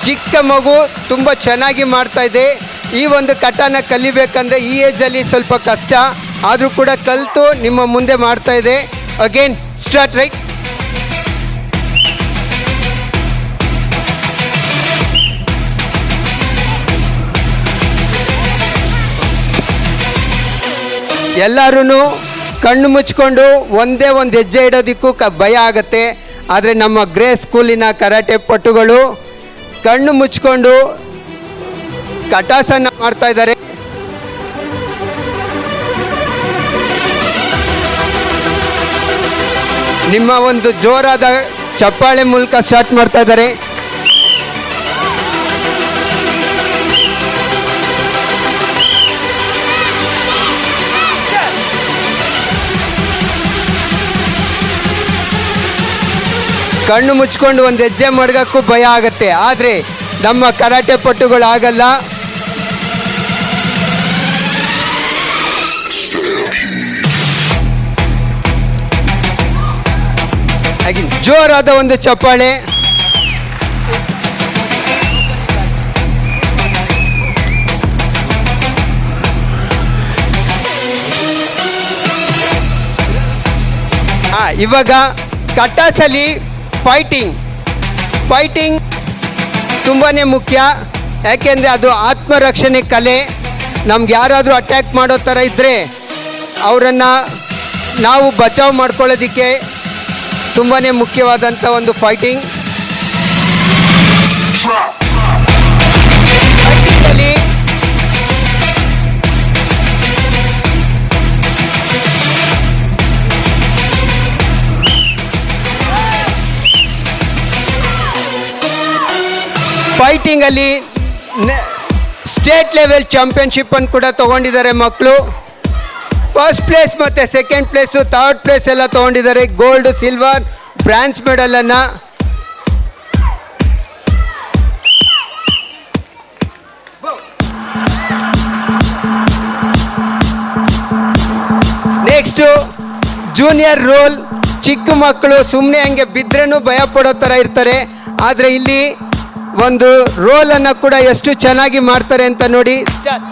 Speaker 9: ಚಿಕ್ಕ ಮಗು ತುಂಬ ಚೆನ್ನಾಗಿ ಮಾಡ್ತಾ ಇದೆ. ಈ ಒಂದು ಕಟಾನ ಕಲಿಬೇಕಂದ್ರೆ ಈ ಏಜಲ್ಲಿ ಸ್ವಲ್ಪ ಕಷ್ಟ, ಆದರೂ ಕೂಡ ಕಲಿತು ನಿಮ್ಮ ಮುಂದೆ ಮಾಡ್ತಾ ಇದೆ. Again start right. ಎಲ್ಲರೂ ಕಣ್ಣು ಮುಚ್ಕೊಂಡು ಒಂದೇ ಒಂದು ಹೆಜ್ಜೆ ಇಡೋದಕ್ಕೂ ಭಯ ಆಗುತ್ತೆ. ಆದರೆ ನಮ್ಮ ಗ್ರೇಸ್ ಸ್ಕೂಲಿನ ಕರಾಟೆ ಪಟುಗಳು ಕಣ್ಣು ಮುಚ್ಕೊಂಡು ಕಟಾಸನ್ನು ಮಾಡ್ತಾ ಇದ್ದಾರೆ. ನಿಮ್ಮ ಒಂದು ಜೋರಾದ ಚಪ್ಪಾಳೆ ಮೂಲಕ ಸ್ಟಾರ್ಟ್ ಮಾಡ್ತಾ ಇದ್ದಾರೆ. ಕಣ್ಣು ಮುಚ್ಕೊಂಡು ಒಂದು ಹೆಜ್ಜೆ ಮಡಗಕ್ಕೂ ಭಯ ಆಗುತ್ತೆ. ಆದರೆ ನಮ್ಮ ಕರಾಟೆ ಪಟುಗಳು ಆಗಲ್ಲ. ಹಾಗೆ ಜೋರಾದ ಒಂದು ಚಪ್ಪಾಳೆ. ಇವಾಗ ಕಟಾಸಲ್ಲಿ ಫೈಟಿಂಗ್ ತುಂಬಾ ಮುಖ್ಯ. ಯಾಕೆಂದರೆ ಅದು ಆತ್ಮರಕ್ಷಣೆ ಕಲೆ. ನಮ್ಗೆ ಯಾರಾದರೂ ಅಟ್ಯಾಕ್ ಮಾಡೋ ಥರ ಇದ್ದರೆ ಅವರನ್ನು ನಾವು ಬಚಾವ್ ಮಾಡ್ಕೊಳ್ಳೋದಕ್ಕೆ ತುಂಬಾ ಮುಖ್ಯವಾದಂಥ ಒಂದು ಫೈಟಿಂಗಲ್ಲಿ ಫೈಟಿಂಗಲ್ಲಿ ಸ್ಟೇಟ್ ಲೆವೆಲ್ ಚಾಂಪಿಯನ್ಶಿಪ್ಪನ್ನು ಕೂಡ ತೊಗೊಂಡಿದ್ದಾರೆ ಮಕ್ಕಳು. ಫಸ್ಟ್ ಪ್ಲೇಸ್ ಮತ್ತು ಸೆಕೆಂಡ್ ಪ್ಲೇಸು, ಥರ್ಡ್ ಪ್ಲೇಸ್ ಎಲ್ಲ ತೊಗೊಂಡಿದ್ದಾರೆ. ಗೋಲ್ಡ್, ಸಿಲ್ವರ್, ಬ್ರಾಂಜ್ ಮೆಡಲನ್ನು. Next junior role. ಚಿಕ್ಕ ಮಕ್ಕಳು ಸುಮ್ಮನೆ ಹಂಗೆ ಬಿದ್ರೂ ಭಯ ಪಡೋ ಥರ ಇರ್ತಾರೆ. ಆದರೆ ಇಲ್ಲಿ ಒಂದು ರೋಲನ್ನು ಕೂಡ ಎಷ್ಟು ಚೆನ್ನಾಗಿ ಮಾಡ್ತಾರೆ ಅಂತ ನೋಡಿ. ಸ್ಟಾರ್ಟ್.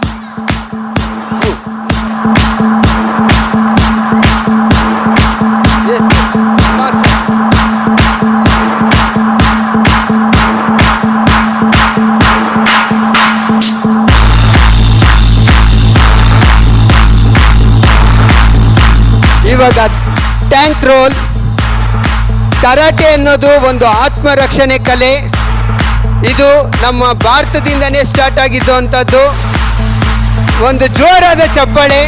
Speaker 9: ಇವಾಗ ಟ್ಯಾಂಕ್ ರೋಲ್. ಕರಾಟೆ ಅನ್ನೋದು ಒಂದು ಆತ್ಮರಕ್ಷಣೆ ಕಲೆ. ಇದು ನಮ್ಮ ಭಾರತದಿಂದನೇ ಸ್ಟಾರ್ಟ್ ಆಗಿದ್ದು ಅಂಥದ್ದು. ಒಂದು ಜೋರಾದ ಚಪ್ಪಾಳೆ.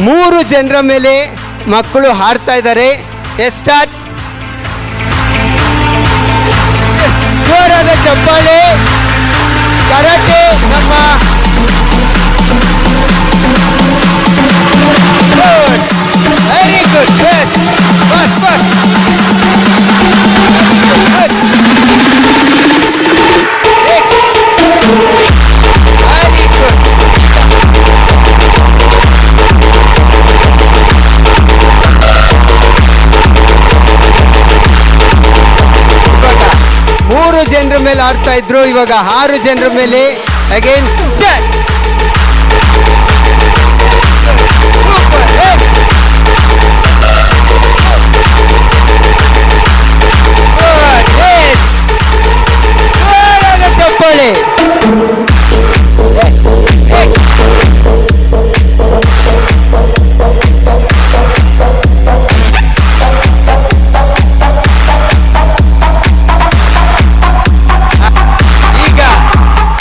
Speaker 9: ಮೂರು ಜನರ ಮೇಲೆ ಮಕ್ಕಳು ಹಾಡ್ತಾ ಇದ್ದಾರೆ. ಸ್ಟಾರ್ಟ್. ಜೋರಾದ ಚಪ್ಪಾಳೆ. ಕರಾಟೆ ನಮ್ಮ very good. First first very good. ಮೂರು ಜನರ ಮೇಲೆ ಆಡ್ತಾ ಇದ್ರು, ಇವಾಗ 6 ಜನರ ಮೇಲೆ. Again start. ಚಪ್ಪಾಳೆ.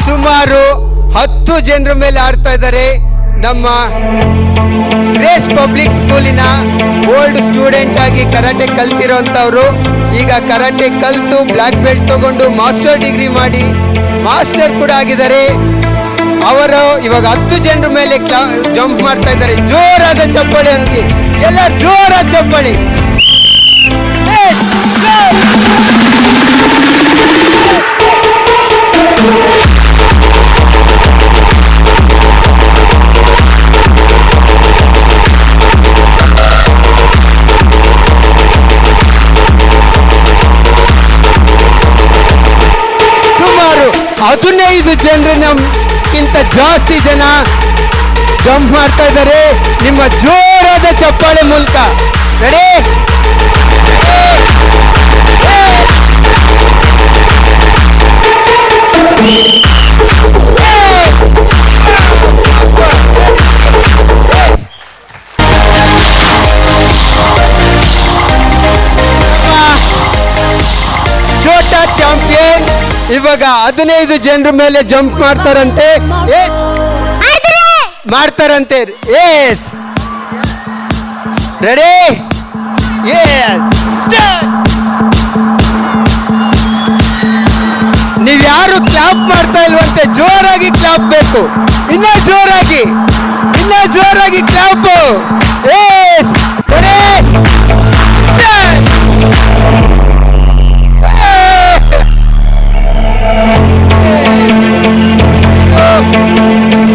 Speaker 9: ಸುಮಾರು 10 ಜನರ ಮೇಲೆ ಆಡ್ತಾ ಇದ್ದಾರೆ. ನಮ್ಮ ಗ್ರೇಸ್ ಪಬ್ಲಿಕ್ ಸ್ಕೂಲಿನ ಓಲ್ಡ್ ಸ್ಟೂಡೆಂಟ್ ಆಗಿ ಕರಾಟೆ ಕಲ್ತಿರೋಂಥವ್ರು ಈಗ ಕರಾಟೆ ಕಲ್ತು ಬ್ಲ್ಯಾಕ್ ಬೆಲ್ಟ್ ತಗೊಂಡು ಮಾಸ್ಟರ್ ಡಿಗ್ರಿ ಮಾಡಿ ಮಾಸ್ಟರ್ ಕೂಡ ಆಗಿದ್ದಾರೆ. ಅವರು ಇವಾಗ 10 ಜನರ ಮೇಲೆ ಜಂಪ್ ಮಾಡ್ತಾ ಇದ್ದಾರೆ. ಜೋರಾದ ಚಪ್ಪಾಳೆ ಅಂತಿ, ಎಲ್ಲರೂ ಜೋರಾದ ಚಪ್ಪಾಳೆ. ಸುಮಾರು 15 ಜನರಕ್ಕಿಂತ ಜಾಸ್ತಿ ಜನ ಜಂಪ್ ಮಾಡ್ತಾ ಇದ್ದಾರೆ ನಿಮ್ಮ ಜೋರಾದ ಚಪ್ಪಾಳೆ ಮೂಲಕ. ರೆಡಿ? ಛೋಟಾ ಚಾಂಪಿಯನ್ ಇವಾಗ 15 ಜನರ ಮೇಲೆ ಜಂಪ್ ಮಾಡ್ತಾರಂತೆ. Yes ready? Yes start. ನೀವ್ಯಾರು ಕ್ಲಾಪ್ ಮಾಡ್ತಾ ಇಲ್ವಂತೆ, ಜೋರಾಗಿ ಕ್ಲಾಪ್ ಬೇಕು. ಇನ್ನ ಜೋರಾಗಿ ಕ್ಲಾಪ್. Yes ready?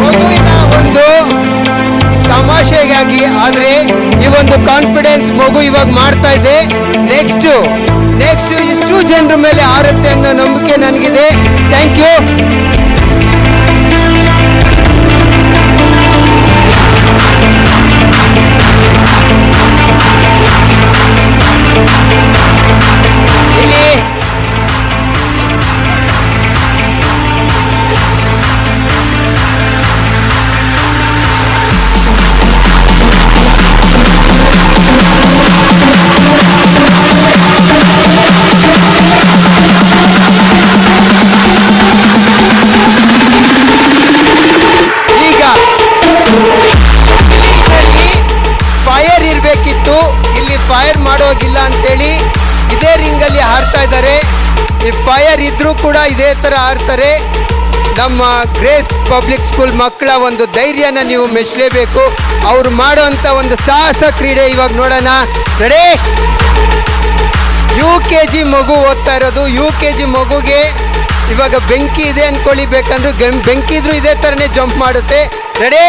Speaker 9: ಮಗುವಿನ ಒಂದು ತಮಾಷೆಗಾಗಿ ಆದ್ರೆ ಈ ಒಂದು ಕಾನ್ಫಿಡೆನ್ಸ್ ಮಗು ಇವಾಗ ಮಾಡ್ತಾ ಇದೆ. ನೆಕ್ಸ್ಟ್ ಇಷ್ಟು ಜನರ ಮೇಲೆ ಆರುತ್ತೆ ಅನ್ನೋ ನಂಬಿಕೆ ನನಗಿದೆ. Thank you. ಇಲ್ಲಿ ಈಗ ಫೈರ್ ಇರಬೇಕಿತ್ತು, ಇಲ್ಲಿ ಫೈರ್ ಮಾಡೋಗಿಲ್ಲ ಅಂತೇಳಿ ಇದೇ ರಿಂಗಲ್ಲಿ ಹಾರ್ತಾ ಇದ್ದಾರೆ. ಈ ಫೈರ್ ಇದ್ರೂ ಕೂಡ ಇದೇ ಥರ ಆಡ್ತಾರೆ. ನಮ್ಮ ಗ್ರೇಸ್ ಪಬ್ಲಿಕ್ ಸ್ಕೂಲ್ ಮಕ್ಕಳ ಒಂದು ಧೈರ್ಯನ ನೀವು ಮೆಚ್ಚಲೇಬೇಕು. ಅವ್ರು ಮಾಡೋಂಥ ಒಂದು ಸಾಹಸ ಕ್ರೀಡೆ ಇವಾಗ ನೋಡೋಣ. ರೆಡಿ? UKG ಮಗು ಓದ್ತಾ ಇರೋದು. UKG ಮಗುಗೆ ಇವಾಗ ಬೆಂಕಿ ಇದೆ ಅಂದ್ಕೊಳ್ಳಿ, ಬೇಕಂದ್ರೆ ಬೆಂಕಿ ಇದ್ರೂ ಇದೇ ಥರನೇ ಜಂಪ್ ಮಾಡುತ್ತೆ. ರೆಡಿ?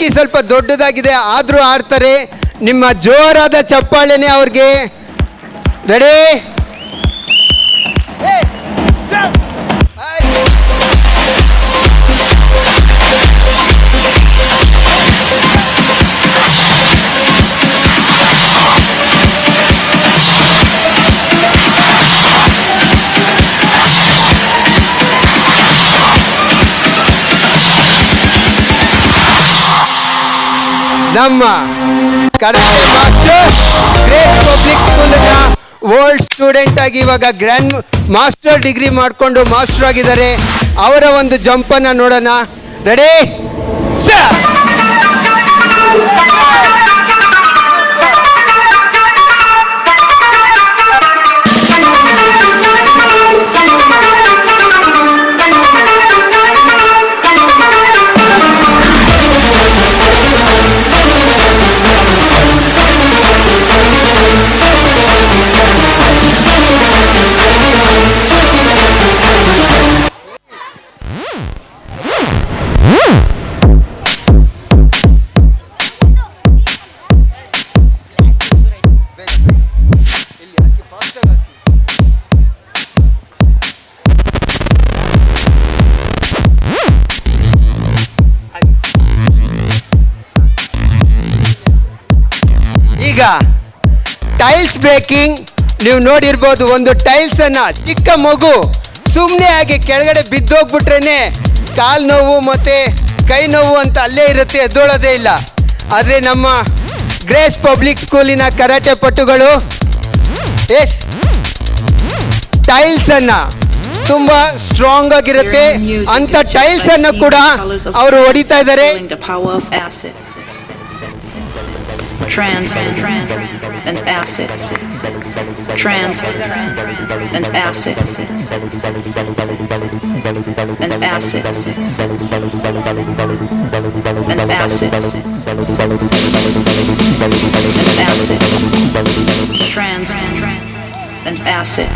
Speaker 9: ಕಿವಿ ಸ್ವಲ್ಪ ದೊಡ್ಡದಾಗಿದೆ ಆದರೂ ಆಡ್ತಾರೆ. ನಿಮ್ಮ ಜೋರಾದ ಚಪ್ಪಾಳೆನೇ ಅವ್ರಿಗೆ. ರೆಡಿ? ನಮ್ಮ ಕರಾಟೆ ಮಾಸ್ಟರ್ ಗ್ರೇಸ್ ಪಬ್ಲಿಕ್ ಸ್ಕೂಲಿನ ಓಲ್ಡ್ ಸ್ಟೂಡೆಂಟ್ ಆಗಿ ಇವಾಗ ಗ್ರ್ಯಾಂಡ್ ಮಾಸ್ಟರ್ ಡಿಗ್ರಿ ಮಾಡಿಕೊಂಡು ಮಾಸ್ಟರ್ ಆಗಿದ್ದಾರೆ. ಅವರ ಒಂದು ಜಂಪನ್ನು ನೋಡೋಣ. ರೆಡಿ? ಸ್ಟಾರ್ಟ್. ಈಗ ಟೈಲ್ಸ್ ಬ್ರೇಕಿಂಗ್ ನೀವು ನೋಡಿರ್ಬೋದು. ಒಂದು ಟೈಲ್ಸನ್ನು ಚಿಕ್ಕ ಮಗು ಸುಮ್ಮನೆ ಆಗಿ ಕೆಳಗಡೆ ಬಿದ್ದೋಗ್ಬಿಟ್ರೇ ಕಾಲು ನೋವು ಮತ್ತು ಕೈ ನೋವು ಅಂತ ಅಲ್ಲೇ ಇರುತ್ತೆ, ಎದ್ದೋಳೋದೇ ಇಲ್ಲ. ಆದರೆ ನಮ್ಮ ಗ್ರೇಸ್ ಪಬ್ಲಿಕ್ ಸ್ಕೂಲಿನ ಕರಾಟೆ ಪಟುಗಳು ಟೈಲ್ಸನ್ನು ತುಂಬ ಸ್ಟ್ರಾಂಗ್ ಆಗಿರುತ್ತೆ ಅಂತ ಟೈಲ್ಸನ್ನು ಕೂಡ ಅವರು ಹೊಡಿತಾ ಇದ್ದಾರೆ.
Speaker 6: Trance and acid. Trance and acid. And acid. And acid. And acid. Trance and acid.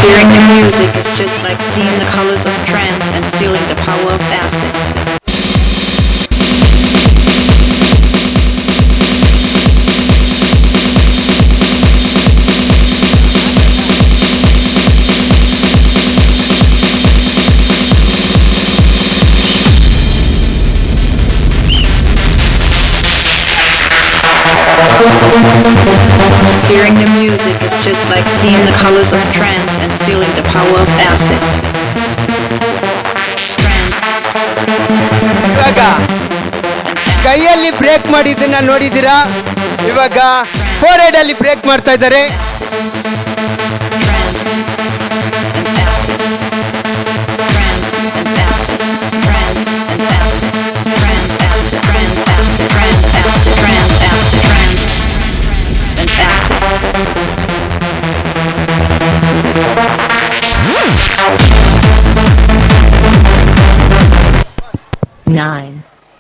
Speaker 6: Hearing the music is just like seeing the colors of trance and feeling the power of acid. Hearing the music is just like seeing the colors of trance and feeling the power of acid. Trance.
Speaker 9: ಇವಾಗ ಕೈಯಲ್ಲಿ break ಮಾಡಿದ್ದನ್ನ ನೋಡಿದ್ದೀರಾ? ಇವಾಗ four head ಅಲ್ಲಿ break ಮಾಡ್ತಾ ಇದ್ದಾರೆ.
Speaker 6: Trance and acid. Trance and acid. Trance and acid. Trance acid. Trance acid.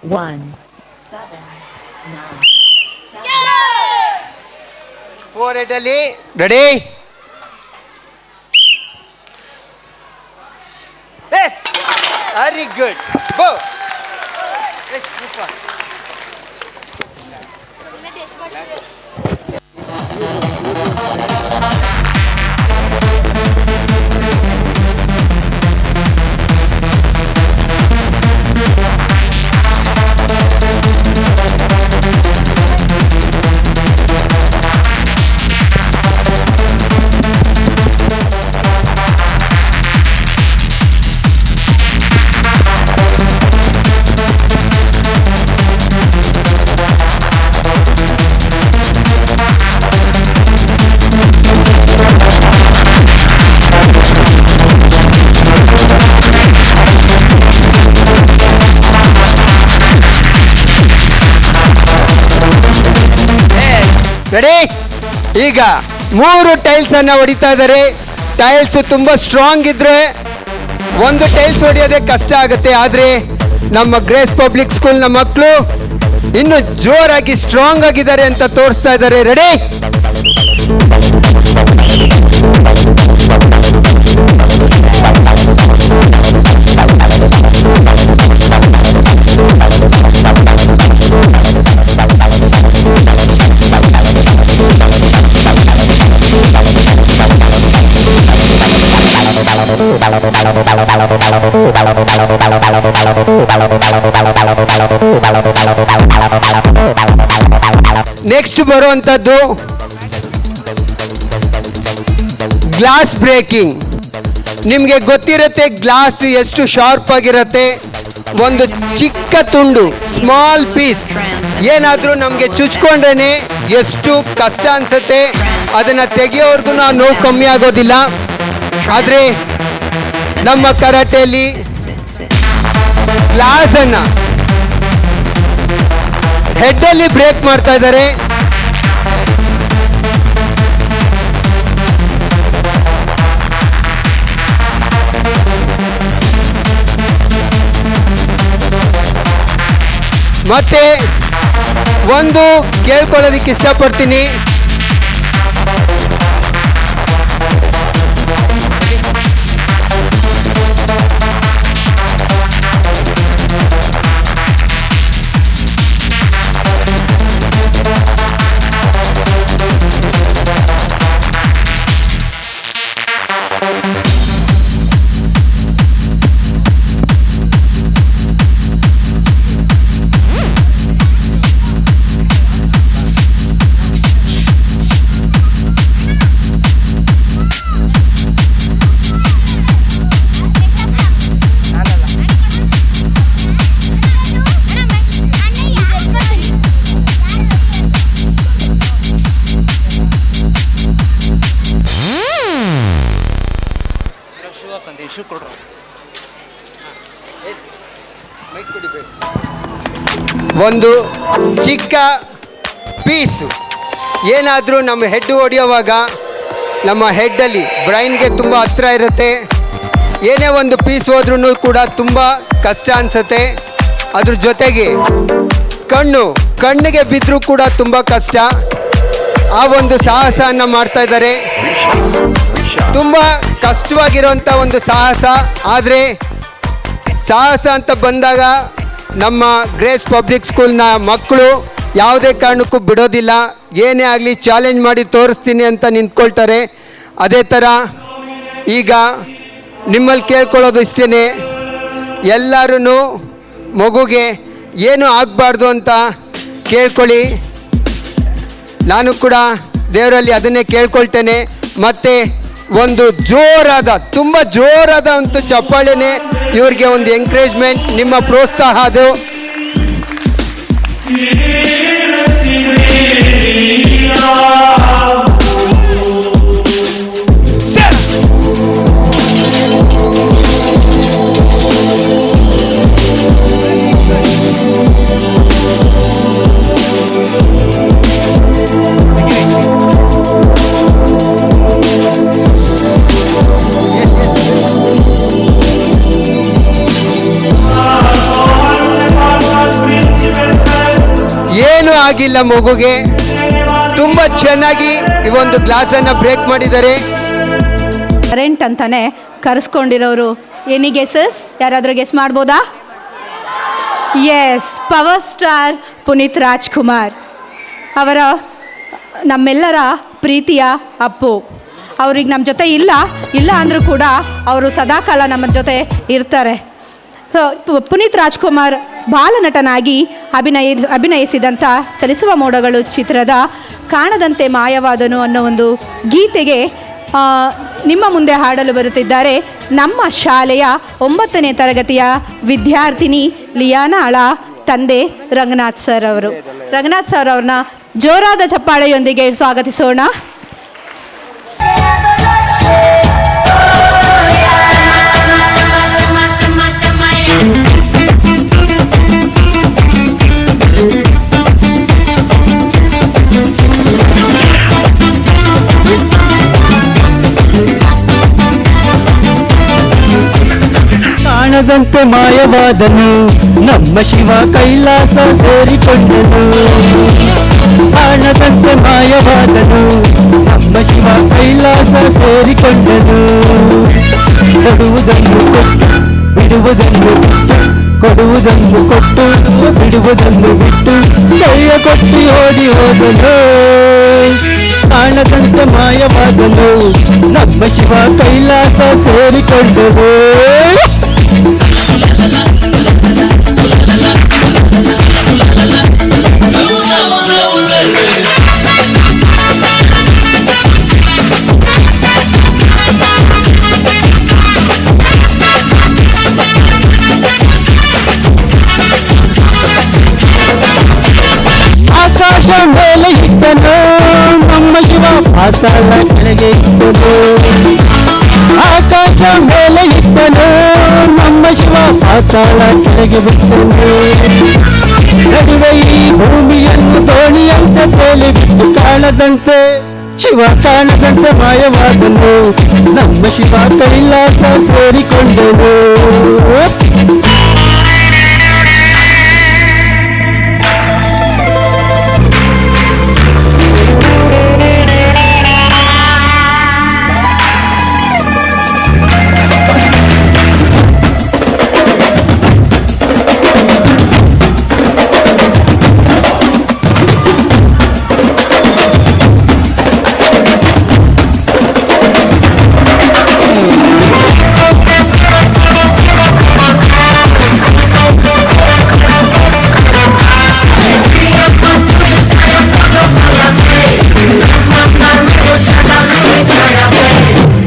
Speaker 9: 4 ಅಲ್ಲಿ ready. Very good. Go. Ready. ಈಗ 3 tiles ಅನ್ನ ಹೊಡಿತಾ ಇದ್ದಾರೆ. ಟೈಲ್ಸ್ ತುಂಬಾ ಸ್ಟ್ರಾಂಗ್ ಇದ್ರೆ ಒಂದು ಟೈಲ್ಸ್ ಹೊಡೆಯೋದೇ ಕಷ್ಟ ಆಗುತ್ತೆ. ಆದರೆ ನಮ್ಮ ಗ್ರೇಸ್ ಪಬ್ಲಿಕ್ ಸ್ಕೂಲ್ನ ಮಕ್ಕಳು ಇನ್ನು ಜೋರಾಗಿ ಸ್ಟ್ರಾಂಗ್ ಆಗಿದ್ದಾರೆ ಅಂತ ತೋರಿಸ್ತಾ ಇದ್ದಾರೆ. ರೆಡಿ. ನೆಕ್ಸ್ಟ್ ಬರುವಂಥದ್ದು ಗ್ಲಾಸ್ ಬ್ರೇಕಿಂಗ್. ನಿಮಗೆ ಗೊತ್ತಿರುತ್ತೆ ಗ್ಲಾಸ್ ಎಷ್ಟು ಶಾರ್ಪ್ ಆಗಿರುತ್ತೆ. ಒಂದು ಚಿಕ್ಕ ತುಂಡು ಸ್ಮಾಲ್ ಪೀಸ್ ಏನಾದರೂ ನಮಗೆ ಚುಚ್ಕೊಂಡ್ರೆ ಎಷ್ಟು ಕಷ್ಟ ಅನ್ಸುತ್ತೆ. ಅದನ್ನು ತೆಗೆಯೋವರೆಗೂ ನೋವು ಕಮ್ಮಿ ಆಗೋದಿಲ್ಲ. ಆದರೆ ನಮ್ಮ ಕರಾಟೆಯಲ್ಲಿ ಗ್ಲಾಸನ್ನು ಹೆಡ್ಡಲ್ಲಿ ಬ್ರೇಕ್ ಮಾಡ್ತಾ ಇದ್ದಾರೆ. ಮತ್ತೆ ಒಂದು ಕೇಳ್ಕೊಳ್ಳೋದಕ್ಕೆ ಇಷ್ಟಪಡ್ತೀನಿ. ಒಂದು ಚಿಕ್ಕ ಪೀಸು ಏನಾದರೂ ನಮ್ಮ ಹೆಡ್ ಹೊಡೆಯುವಾಗ ನಮ್ಮ ಹೆಡ್ಡಲ್ಲಿ ಬ್ರೈನ್ಗೆ ತುಂಬ ಹತ್ತಿರ ಇರುತ್ತೆ. ಏನೇ ಒಂದು ಪೀಸ್ ಹೋದ್ರೂ ಕೂಡ ತುಂಬ ಕಷ್ಟ ಅನಿಸುತ್ತೆ. ಅದ್ರ ಜೊತೆಗೆ ಕಣ್ಣಿಗೆ ಬಿದ್ದರೂ ಕೂಡ ತುಂಬ ಕಷ್ಟ. ಆ ಒಂದು ಸಾಹಸವನ್ನು ಮಾಡ್ತಾ ಇದ್ದಾರೆ. ತುಂಬ ಕಷ್ಟವಾಗಿರುವಂಥ ಒಂದು ಸಾಹಸ. ಆದರೆ ಸಾಹಸ ಅಂತ ಬಂದಾಗ ನಮ್ಮ ಗ್ರೇಸ್ ಪಬ್ಲಿಕ್ ಸ್ಕೂಲ್ನ ಮಕ್ಕಳು ಯಾವುದೇ ಕಾರಣಕ್ಕೂ ಬಿಡೋದಿಲ್ಲ. ಏನೇ ಆಗಲಿ ಚಾಲೆಂಜ್ ಮಾಡಿ ತೋರಿಸ್ತೀನಿ ಅಂತ ನಿಂತ್ಕೊಳ್ತಾರೆ. ಅದೇ ಥರ ಈಗ ನಿಮ್ಮಲ್ಲಿ ಕೇಳ್ಕೊಳ್ಳೋದು ಇಷ್ಟೇ, ಎಲ್ಲರೂ ಮಗುಗೆ ಏನೂ ಆಗಬಾರ್ದು ಅಂತ ಕೇಳ್ಕೊಳ್ಳಿ. ನಾನು ಕೂಡ ದೇವರಲ್ಲಿ ಅದನ್ನೇ ಕೇಳ್ಕೊಳ್ತೇನೆ. ಮತ್ತು ಒಂದು ಜೋರಾದ ತುಂಬ ಜೋರಾದ ಒಂದು ಚಪ್ಪಾಳೆನೇ ಇವ್ರಿಗೆ ಒಂದು ಎಂಕರೇಜ್ಮೆಂಟ್, ನಿಮ್ಮ ಪ್ರೋತ್ಸಾಹ ಅದು. ಆಗಿಲ್ಲ ಮಗುಗೆ. ತುಂಬ ಚೆನ್ನಾಗಿ ಈ ಒಂದು ಗ್ಲಾಸನ್ನು ಬ್ರೇಕ್ ಮಾಡಿದ್ದಾರೆ.
Speaker 4: ಕರೆಂಟ್ ಅಂತಾನೆ ಕರೆಸ್ಕೊಂಡಿರೋರು. Any guesses? ಯಾರಾದರೂ ಗೆಸ್ ಮಾಡ್ಬೋದಾ? Yes, power star Puneeth Rajkumar ಅವರ ನಮ್ಮೆಲ್ಲರ ಪ್ರೀತಿಯ ಅಪ್ಪು. ಅವ್ರಿಗೆ ನಮ್ಮ ಜೊತೆ ಇಲ್ಲ ಅಂದರೂ ಕೂಡ ಅವರು ಸದಾಕಾಲ ನಮ್ಮ ಜೊತೆ ಇರ್ತಾರೆ. ಸೊ ಪುನೀತ್ ರಾಜ್ಕುಮಾರ್ ಬಾಲನಟನಾಗಿ ಅಭಿನಯಿಸಿದಂಥ ಚಲಿಸುವ ಮೋಡಗಳು ಚಿತ್ರದ ಕಾಣದಂತೆ ಮಾಯವಾದನು ಅನ್ನೋ ಒಂದು ಗೀತೆಗೆ ನಿಮ್ಮ ಮುಂದೆ ಹಾಡಲು ಬರುತ್ತಿದ್ದಾರೆ ನಮ್ಮ ಶಾಲೆಯ 9ನೇ ತರಗತಿಯ ವಿದ್ಯಾರ್ಥಿನಿ ಲಿಯಾನಾಳ ತಂದೆ ರಂಗನಾಥ್ ಸರ್ ಅವರು. ರಂಗನಾಥ್ ಸರ್ ಅವ್ರನ್ನ ಜೋರಾದ ಚಪ್ಪಾಳೆಯೊಂದಿಗೆ ಸ್ವಾಗತಿಸೋಣ.
Speaker 10: ಕಾಣದಂತೆ ಮಾಯವಾದನು ನಮ್ಮ ಶಿವ ಕೈಲಾಸ ಸೇರಿಕೊಂಡನು. ಕಾಣದಂತೆ ಮಾಯವಾದನು ನಮ್ಮ ಶಿವ ಕೈಲಾಸ ಸೇರಿಕೊಂಡನು. ಕೊಡುವುದನ್ನು ಕೊಟ್ಟು ಬಿಡುವುದನ್ನು ಬಿಟ್ಟು, ಕೊಡುವುದನ್ನು ಕೊಟ್ಟು ಬಿಡುವುದನ್ನು ಬಿಟ್ಟು, ಕೈಯ ಕೊಟ್ಟು ಓಡಿ ಹೋದನು. ಕಾಣದಂತೆ ಮಾಯವಾದನು ನಮ್ಮ ಶಿವ ಕೈಲಾಸ ಸೇರಿಕೊಂಡನು. ಆಕಾಶ ಮೇಲೆ ಇದ್ದನು ನಮ್ಮ ಶಿವ ಪಾತಾಳ ಕೆಳಗೆ ಇದ್ದನು. ಆಕಾಶ ಮೇಲೆ ಇದ್ದನು ನಮ್ಮ ಶಿವ ಪಾತಾಳ ಕೆಳಗೆ ಬಿಟ್ಟನು. ನಡುವೆ ಈ ಭೂಮಿಯನ್ನು ದೋಣಿಯಂತೆ ತೇಲಿ ಬಿಟ್ಟು ಕಾಣದಂತೆ ಶಿವ ಕಾಣದಂತೆ ಮಾಯವಾದನು ನಮ್ಮ ಶಿವ ಕೈಲಾಸ ಸೇರಿಕೊಂಡನು.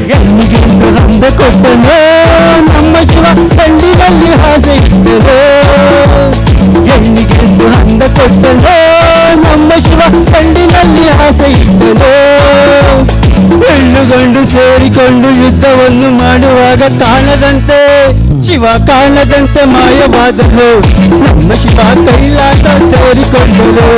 Speaker 10: ಹೆಣ್ಣಿಗೆಂದು ಹಂದ ಕೊಟ್ಟನು ನಮ್ಮ ಶಿವ ಕಣ್ಣಿನಲ್ಲಿ ಹಾಸೆ ಇಟ್ಟನು. ಹೆಣ್ಣಿಗೆಂದು ಹಂದ ಕೊಟ್ಟನು ನಮ್ಮ ಶಿವ ಕಣ್ಣಿನಲ್ಲಿ ಹಾಸೆ ಇಟ್ಟನು. ಹೆಣ್ಣುಗಂಡು ಸೇರಿಕೊಂಡು ಯುದ್ಧವನ್ನು ಮಾಡುವಾಗ ಕಾಣದಂತೆ ಶಿವ ಕಾಣದಂತೆ ಮಾಯವಾದನು ನಮ್ಮ ಶಿವ ಕೈಲಾಸ ಸೇರಿಕೊಂಡನು.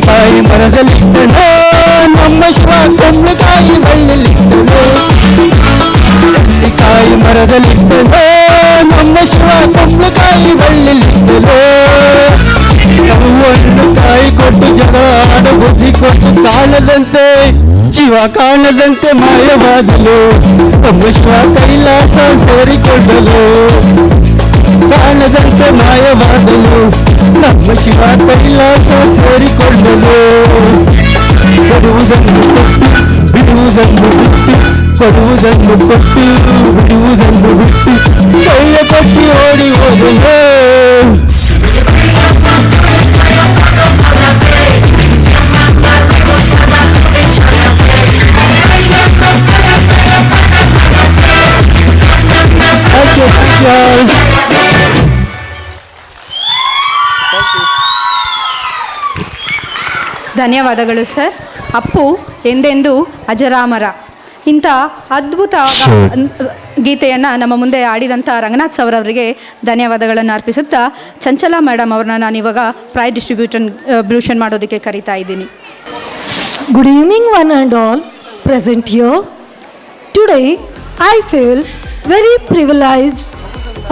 Speaker 10: ಕಾಯಿ ಮರದಲ್ಲಿದ್ದನು ನಮ್ಮ ಶಿವ ಕುಂಬಳಕಾಯಿ ಬಳ್ಳಿಲಿದ್ದನು. ಕಾಯಿ ಮರದಲ್ಲಿದ್ದನು ನಮ್ಮ ಶಿವ ಕುಂಬಳಕಾಯಿ ಬಳ್ಳಿಲಿದ್ದನು. ಹಣ್ಣು ಕಾಯಿ ಕೊಟ್ಟು ಜಗ ಆಡ ಬುದ್ಧಿ ಕೊಟ್ಟು ಕಾಣದಂತೆ ಶಿವ ಕಾಣದಂತೆ ಮಾಯವಾದನು ನಮ್ಮ ಶಿವ ಕೈಲಾಸ ಸೇರಿಕೊಂಡನು. ಕಾಣದಂತೆ ಮಾಯವಾದನು ನಮ್ಮ ಶಿವ ಕೈಲಾಸ ಸೇರಿಕೊಂಡನು. ಕೊಡುವುದನ್ನು ಕೊಟ್ಟು ಬಿಡುವುದನ್ನು ಬಿಟ್ಟು, ಕೊಡುವುದನ್ನು ಕೊಟ್ಟು ಬಿಡುವುದನ್ನು ಬಿಟ್ಟು, ಕೈಯ ಕೊಟ್ಟು ಓಡಿ ಹೋದನು.
Speaker 4: ಧನ್ಯವಾದಗಳು ಸರ್. ಅಪ್ಪು ಎಂದೆಂದೂ ಅಜರಾಮರ. ಇಂಥ ಅದ್ಭುತ ಗೀತೆಯನ್ನು ನಮ್ಮ ಮುಂದೆ ಆಡಿದಂಥ ರಂಗನಾಥ್ ಸರ್ ಅವರಿಗೆ ಧನ್ಯವಾದಗಳನ್ನು ಅರ್ಪಿಸುತ್ತಾ ಚಂಚಲಾ ಮೇಡಮ್ ಅವ್ರನ್ನ ನಾನು ಇವಾಗ ಪ್ರೈಸ್ ಡಿಸ್ಟ್ರಿಬ್ಯೂಷನ್ ಮಾಡೋದಕ್ಕೆ ಕರೀತಾ ಇದ್ದೀನಿ.
Speaker 11: Good evening one and all present here. Today I feel very privileged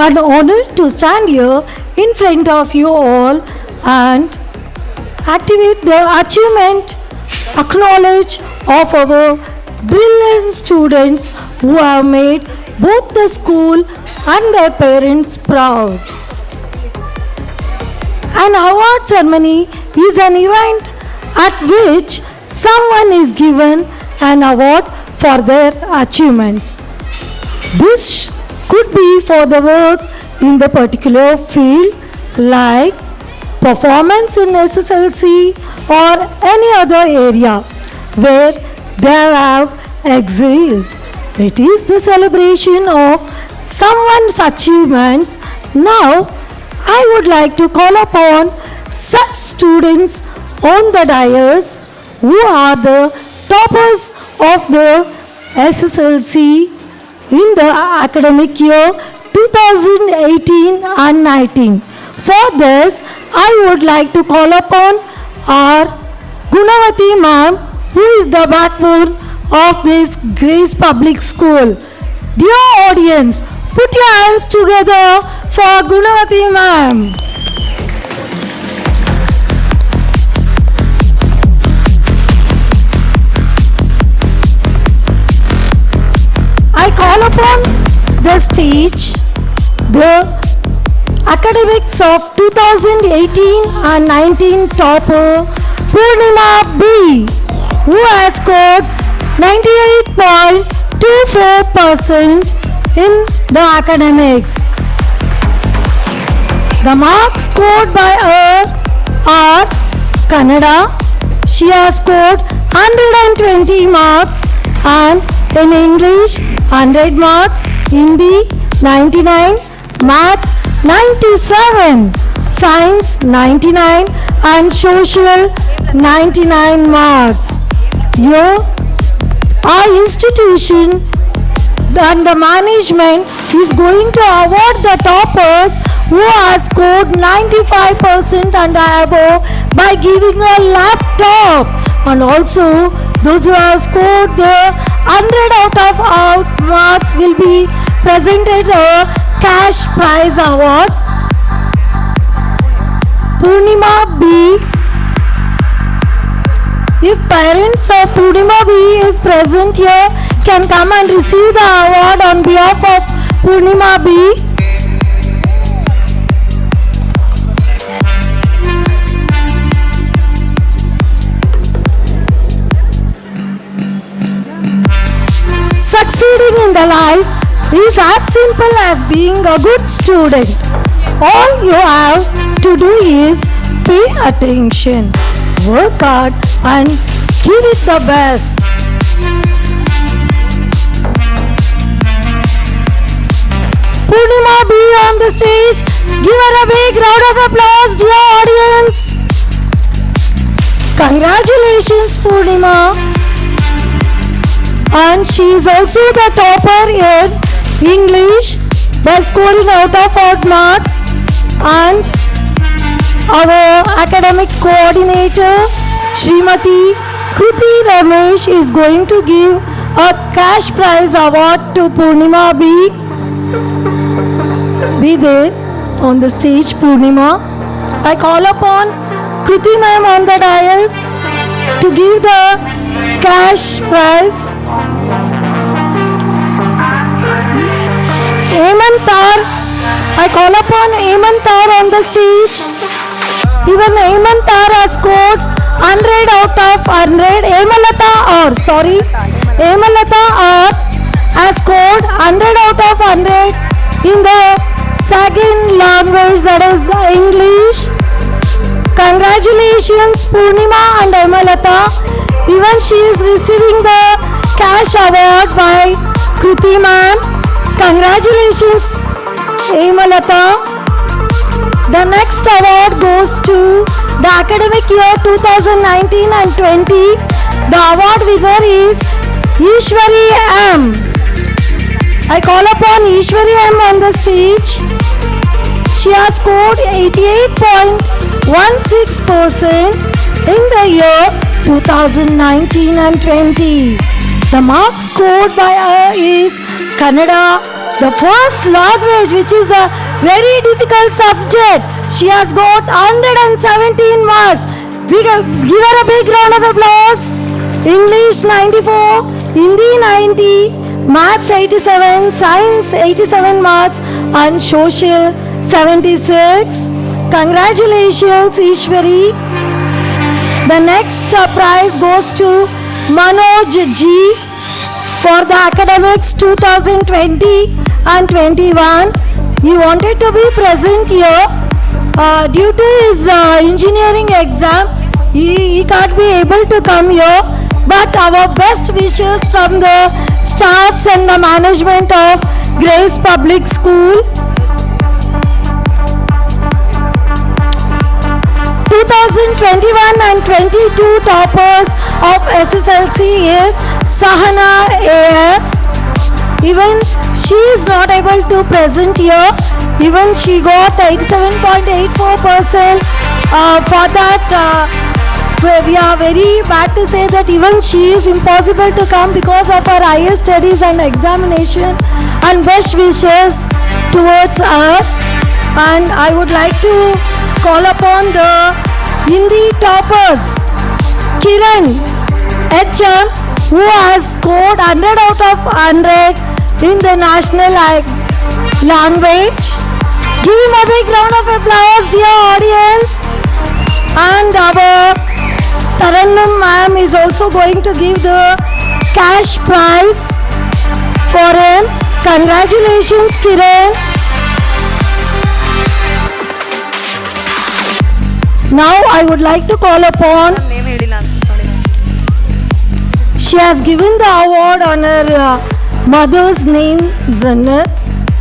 Speaker 11: and honored to stand here in front of you all and activate the achievement, acknowledge of our brilliant students who have made both the school and their parents proud. An award ceremony is an event at which someone is given an award for their achievements. This could be for the work in the particular field like performance in SSLC or any other area where they have excelled. It is the celebration of someone's achievements. Now, I would like to call upon such students on the dais who are the toppers of the SSLC in the academic year 2018 and 19. For this, I would like to call upon our Gunavati ma'am, who is the backbone of this Grace Public School. Dear audience, put your hands together for Gunavati ma'am. I call upon the stage the academics of 2018 and 19 topper Purnima B, who has scored 98.24% in the academics. The marks scored by her are Kannada. She has scored 120 marks, and in English 100 marks, Hindi 99, Math 97, Science 99 and Social 99 marks. Here, our institution and the management is going to award the toppers who have scored 95% and above by giving a laptop, and also those who have scored the 100 out of marks will be presented a cash prize award. Purnima B. If parents of Purnima B is present here, can come and receive the award on behalf of Purnima B. Succeeding in the life is as simple as being a good student. All you have to do is pay attention, work hard and give it the best. Purnima B on the stage. Give her a big round of applause, dear audience. Congratulations, Purnima. And she is also the topper in English by scoring out of odd marks. And our academic coordinator, Srimati Kruti Ramesh, is going to give a cash prize award to Purnima B. Be there on the stage, Purnima. I call upon Kruti ma'am on the dais to give the cash prize. Hemant Tar, I call upon Hemant Tar on the stage. Even Hemant Tar has scored 100 out of 100. Hemalata R has scored 100 out of 100 in the second language, that is English. Congratulations, Purnima and Hemalata. Even she is receiving the cash award by Kruti ma'am. Congratulations, Hemalata. The next award goes to the academic year 2019 and 20, the award winner is Ishwari M. I call upon Ishwari M on the stage. She has scored 88.16% in the year 2019 and 20. The mark scored by her is Kannada, the first language, which is the very difficult subject. She has got 117 marks. Give her a big round of applause. English 94, Hindi 90, Math 87, Science 87 marks, and Social 76. Congratulations, Ishwari. The next prize goes to Manoj G for the academics 2020 and 21. He wanted to be present here. Due to his engineering exam, he can't be able to come here. But our best wishes from the staffs and the management of Grace Public School. 2021 and 22 toppers of SSLC is Sahana AF. Even she is not able to present here. Even she got 87.84%. For that, we are very bad to say that even she is impossible to come because of her higher studies and examination, and best wishes towards her. And I would like to call upon the Hindi toppers, Kiran HM, who has scored 100 out of 100 in the national language. Give him a big round of applause, dear audience. And our Tarannum ma'am is also going to give the cash prize for him. Congratulations, Kiran. Now I would like to call upon. She has given the award on her mother's name, Zannat.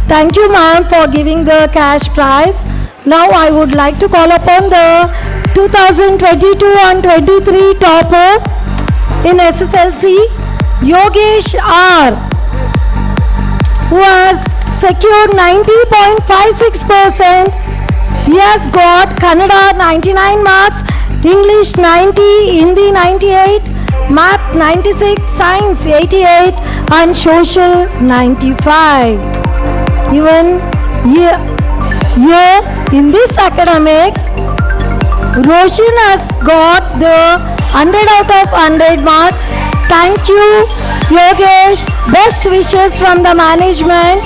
Speaker 11: Thank you, ma'am, for giving the cash prize. Now I would like to call upon the 2022 and 23 topper in SSLC, Yogesh R, who has secured 90.56%. He has got Kannada 99 marks, English 90, Hindi 98, Math 96, Science 88, and Social 95. Even here in this academics, Roshan has got the 100 out of 100 marks. Thank you, Yogesh. Best wishes from the management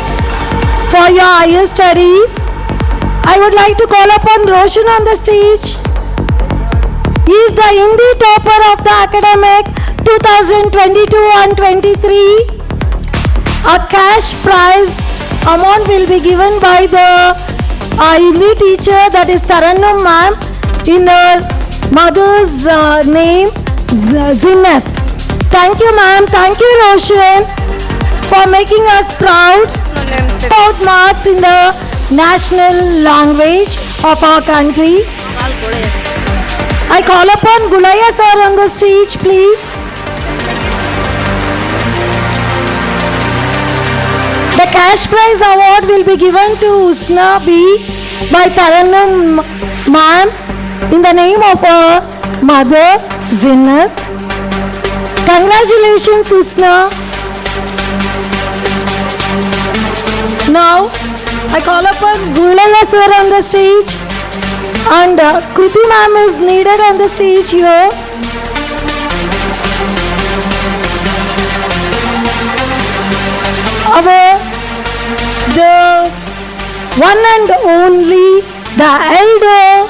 Speaker 11: for your higher studies. I would like to call upon Roshan on the stage. He is the Hindi topper of the academic 2022 and 23. A cash prize amount will be given by the Hindi teacher, that is Tarannum ma'am, in her mother's name, Zinat. Thank you, ma'am. Thank you, Roshan, for making us proud. Proud marks in the national language of our country. I call upon Gulaya sir on the stage, please. The cash prize award will be given to Usna B by Tarannum ma'am in the name of her mother, Zinat. Congratulations, Usna. Now, I call upon Gulaya sir on the stage, and Kruti ma'am is needed on the stage here. The one and only, the elder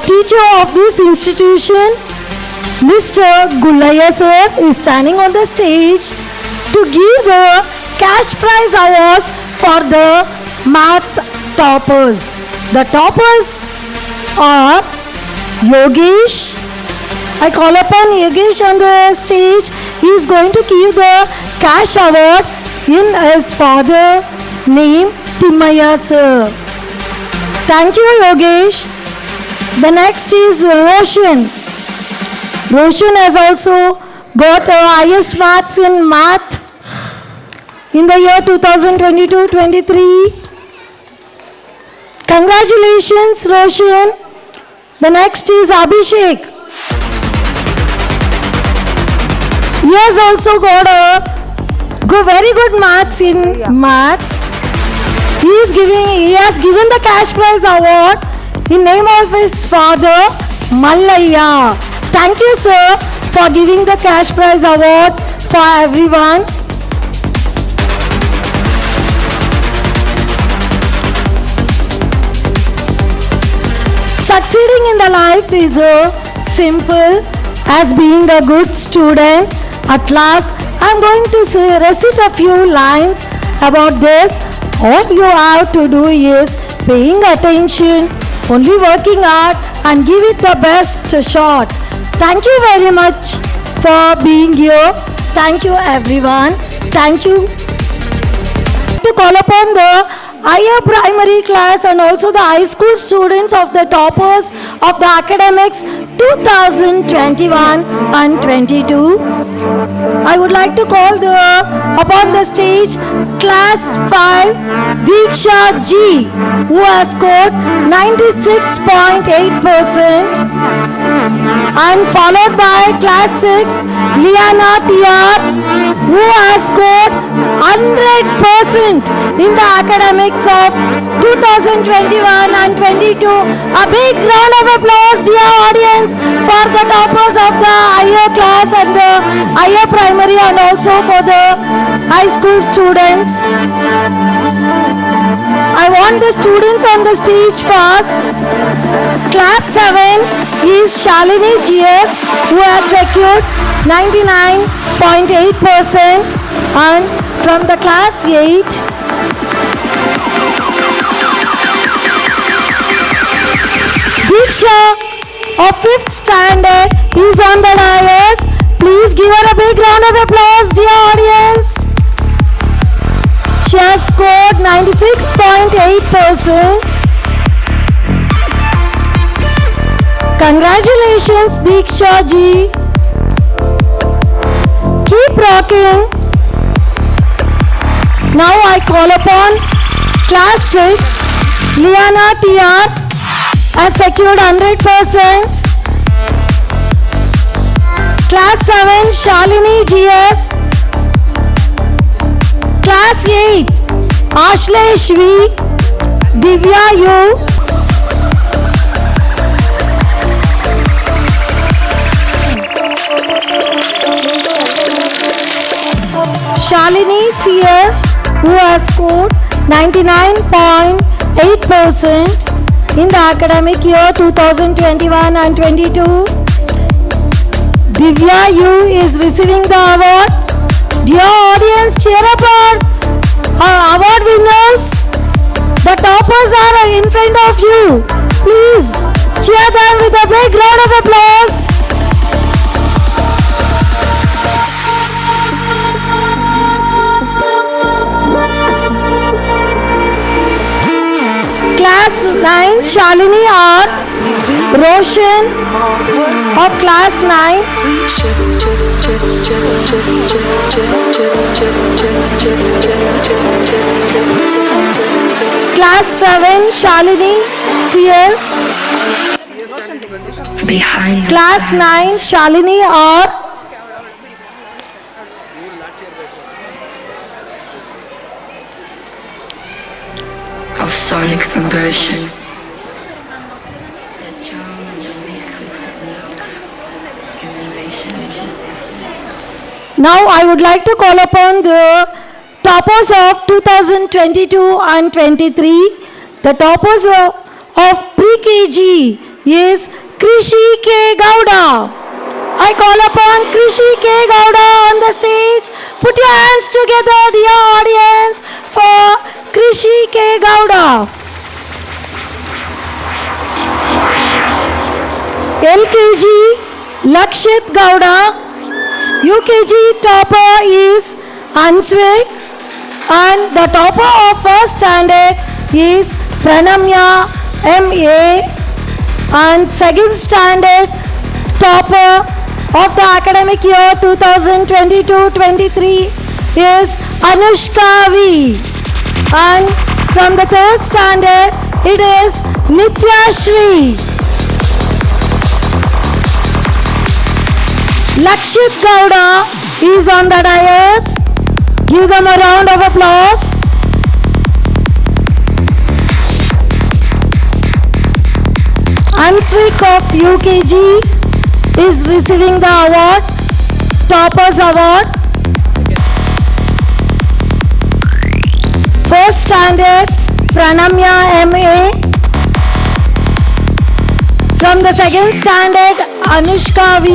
Speaker 11: teacher of this institution, Mr. Gulaya sir, is standing on the stage to give the cash prize awards for the math toppers. The toppers are Yogesh. I call upon Yogesh on the stage. He is going to give the cash award in his father name, Timaya sir. Thank you, Yogesh. The next is Roshan. Roshan has also got the highest marks in math in the year 2022-23. Congratulations, Roshan. The next is Abhishek. He has also got a very good maths in maths. He has given the cash prize award in name of his father, Mallayya. Thank you, sir, for giving the cash prize award for everyone. Succeeding in the life is simple as being a good student. At last, I'm going to recite a few lines about this. All you have to do is paying attention, only working hard and give it the best shot. Thank you very much for being here. Thank you everyone. Thank you. To call upon the higher primary class and also the high school students of the toppers of the academics 2021 and 22. I would like to call upon the stage class 5 Diksha G, who has scored 96.8%, and followed by class 6 Liana TR, who has scored 100% in the academics of 2021 and 22. A big round of applause, dear audience, for the toppers of the higher class and the higher primary and also for the high school students. I want the students on the stage first. Class 7 is Shalini GS, who has secured 99.8%, and from the class 8, Diksha of 5th standard is on the dais. Please give her a big round of applause, dear audience. She has scored 96.8%. Congratulations, Diksha ji. Keep rocking. Now I call upon class 6, Liana TR, has secured 100%. Class 7, Shalini GS. Class 8, Ashlesh V, Divya U. Shalini CS, who has scored 99.8% in the academic year 2021 and 22. Divya U is receiving the award. Dear audience, cheer up our award winners. The toppers are in front of you. Please cheer them with a big round of applause. Class 9, Shalini R. Roshan of class 9. Class 7, Shalini CS. Class 9, Shalini R.
Speaker 6: Of sonic vibration.
Speaker 11: Now I would like to call upon the toppers of 2022 and 23. The toppers of pre-KG is Krishi K. Gowda. I call upon Krishi K. Gowda on the stage. Put your hands together, dear audience, for Krishi K. Gowda. LKG Lakshit Gowda. UKG topper is Answik, and the topper of first standard is Pranamya MA. and second standard topper of the academic year 2022-23 is Anushka V. And from the third standard, it is Nitya Shri. Lakshit Gowda is on the dais. Give them a round of applause. Answik of UKG is receiving the award, Toppers Award. First standard, Pranamya MA. From the second standard, Anushka V.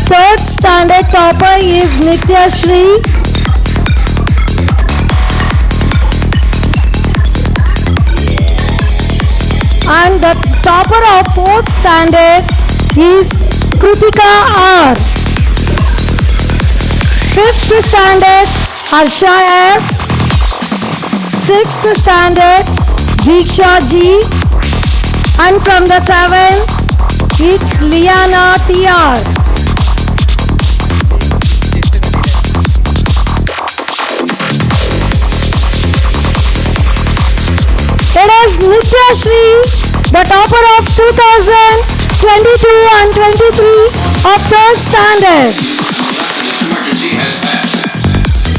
Speaker 11: Third standard topper is Nitya Shri. And the topper of fourth standard is Kritika R. Fifth standard, Harsha S. Sixth standard, Diksha G. And from the seventh, it's Liana TR. It is Nitya Shri, the topper of 2022 and 23 of third standard.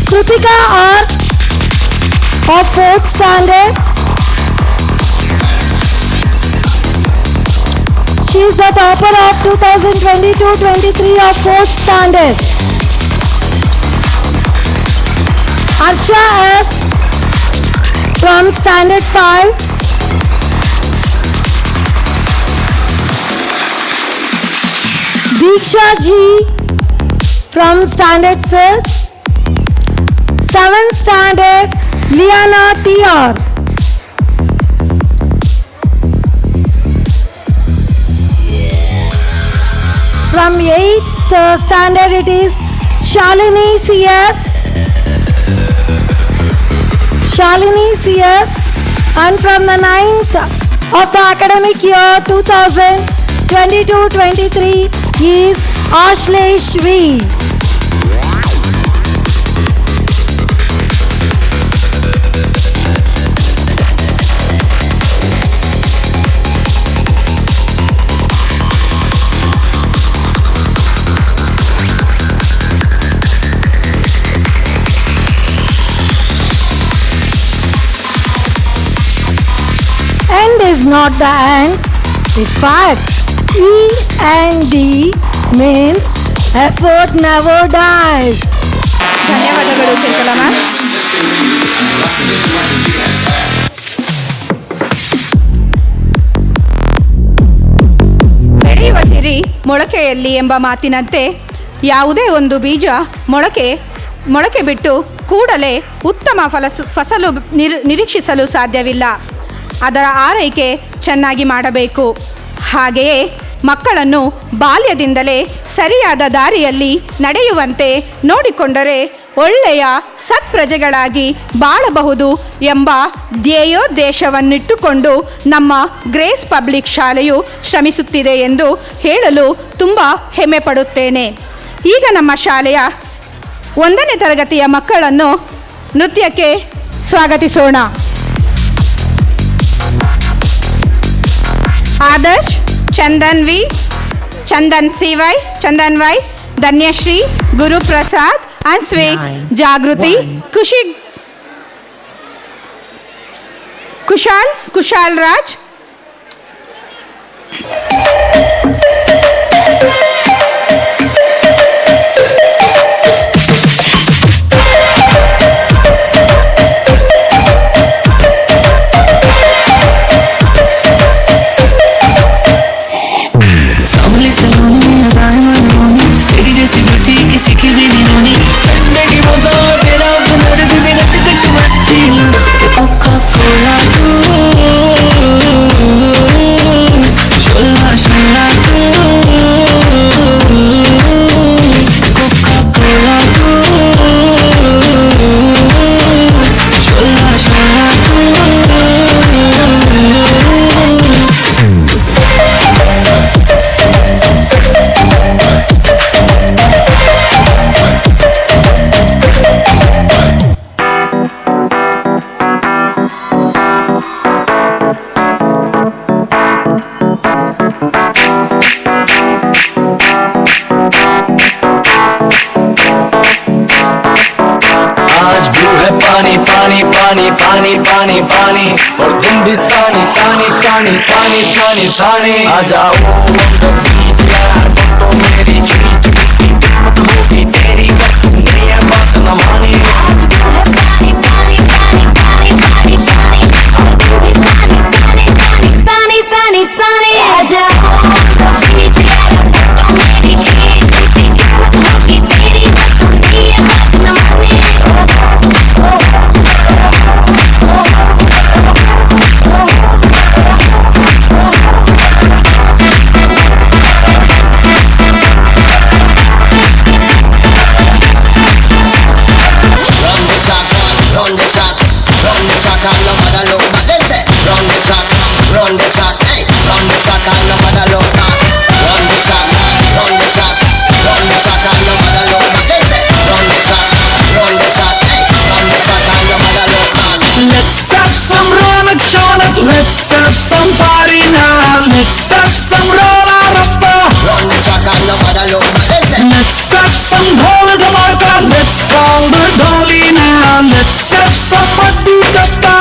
Speaker 11: Kritika R of fourth standard. She is the topper of 2022-23 of fourth standard. Harsha S from standard 5. Diksha G from standard 6. 7th standard, Liana TR. From 8th standard, it is Shalini CS. Shalini CS. And from the 9th of the academic year 2022-23 is Ashlesh V. End is not the end. In fact, E&D means effort never dies.
Speaker 4: ಧನ್ಯವಾದಗಳು ಚಂಚಲ ma'am. ಬೆಳೆಯುವ ಸಿರಿ ಮೊಳಕೆಯಲ್ಲಿ ಎಂಬ ಮಾತಿನಂತೆ ಯಾವುದೇ ಒಂದು ಬೀಜ ಮೊಳಕೆ ಬಿಟ್ಟು ಕೂಡಲೇ ಉತ್ತಮ ಫಸಲು ನಿರೀಕ್ಷಿಸಲು ಸಾಧ್ಯವಿಲ್ಲ. ಅದರ ಆರೈಕೆ ಚೆನ್ನಾಗಿ ಮಾಡಬೇಕು. ಹಾಗೆಯೇ ಮಕ್ಕಳನ್ನು ಬಾಲ್ಯದಿಂದಲೇ ಸರಿಯಾದ ದಾರಿಯಲ್ಲಿ ನಡೆಯುವಂತೆ ನೋಡಿಕೊಂಡರೆ ಒಳ್ಳೆಯ ಸತ್ಪ್ರಜೆಗಳಾಗಿ ಬಾಳಬಹುದು ಎಂಬ ಧ್ಯೇಯೋದ್ದೇಶವನ್ನಿಟ್ಟುಕೊಂಡು ನಮ್ಮ ಗ್ರೇಸ್ ಪಬ್ಲಿಕ್ ಶಾಲೆಯು ಶ್ರಮಿಸುತ್ತಿದೆ ಎಂದು ಹೇಳಲು ತುಂಬ ಹೆಮ್ಮೆ ಪಡುತ್ತೇನೆ. ಈಗ ನಮ್ಮ ಶಾಲೆಯ 1ನೇ ತರಗತಿಯ ಮಕ್ಕಳನ್ನು ನೃತ್ಯಕ್ಕೆ ಸ್ವಾಗತಿಸೋಣ. Adarsh, Chandan V, Chandan CY, Chandan Y, Dhanyashree, Guruprasad, ಅನ್ಸ್ವೇಕ್, ಜಾಗೃತಿ, ಕುಶಾಲ್ ರಾಜ್.
Speaker 6: जैसी ब्यूटी किसी की भी नहीं होनी. ठंडे की बोतल में तेरा हुनर तुझे रट कट मट्टी कोका कोला तू शोला शोला तू
Speaker 3: आज ब्लू है पानी पानी पानी पानी पानी पानी और तुम भी सानी सानी सानी सानी सानी सानी आ जाओ यार फोटो मेरी खींच की किस्मत होगी तेरी कर तुम ये बात न मानी आज ब्लू है पानी पानी पानी पानी पानी पानी और तुम भी सानी सानी सानी सानी सानी सानी आ जाओ यार फोटो मेरी खींच की किस्मत होगी तेरी कर तुम ये बात न मानी Let's have some party now. Let's have some rolla rappa. Let's have some dhol dhamaka. Let's call the dolly now. Let's have some madhu datta.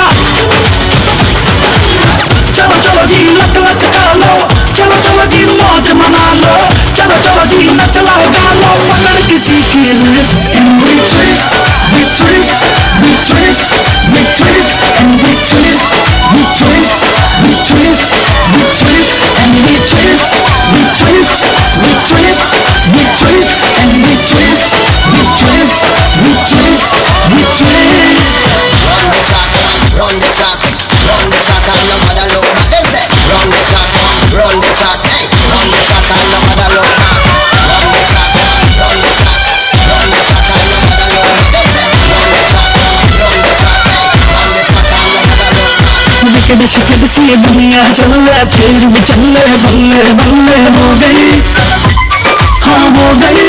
Speaker 3: Chalo chalo ji lak lachka lo. Chalo chalo ji मौज मना लो. Chalo chalo ji nach लगा लो. पकड़ किसी की wrist and we twist, we twist, we twist, we twist and we twist, we twist, we twist, we twist and we twist, we twist, we twist, we twist and we twist, we twist, we twist, we twist. Run the track, run the track and no matter look back. Them say run the track, run the track, hey, run the track and no matter look back. Run the track, run the track, run the track and no matter look back. Them say run the track, run the track, hey, run the track and no matter look back. Wicket शिकेट सी दुनिया चल रहा फिर भी चल रहे बल्ले बल्ले हो गई, हाँ हो गई।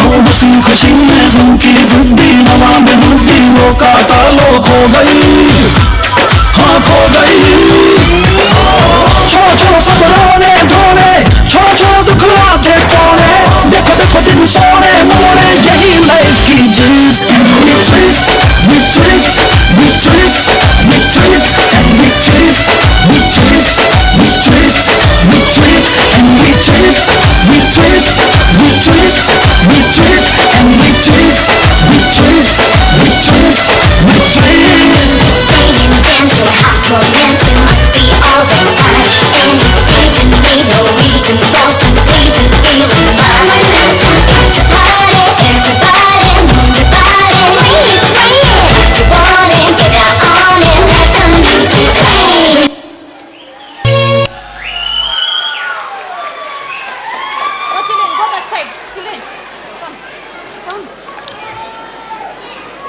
Speaker 3: ओ खुशी खुशी में उनकी बुद्धि हवा में बुद्धि वो काटा लो खो गई, हाँ खो गई। छोड़ छोड़ सब रोने धोने, छोड़ छोड़ दुख लाते कोने, देखो देखो दिन सोने मोने, यही लाइफ की जिस। We twist, we twist, we twist, we twist and we twist, we twist, we twist, we twist and we twist, we twist, we twist, we twist and we twist, we twist, we twist, we twist. Singing, dancing, hot romancing, must be all the time. Any season, need no reason for some pleasing feeling fine. It's a party, everybody move your body. We say it, if you want it, get out on it, let the music play.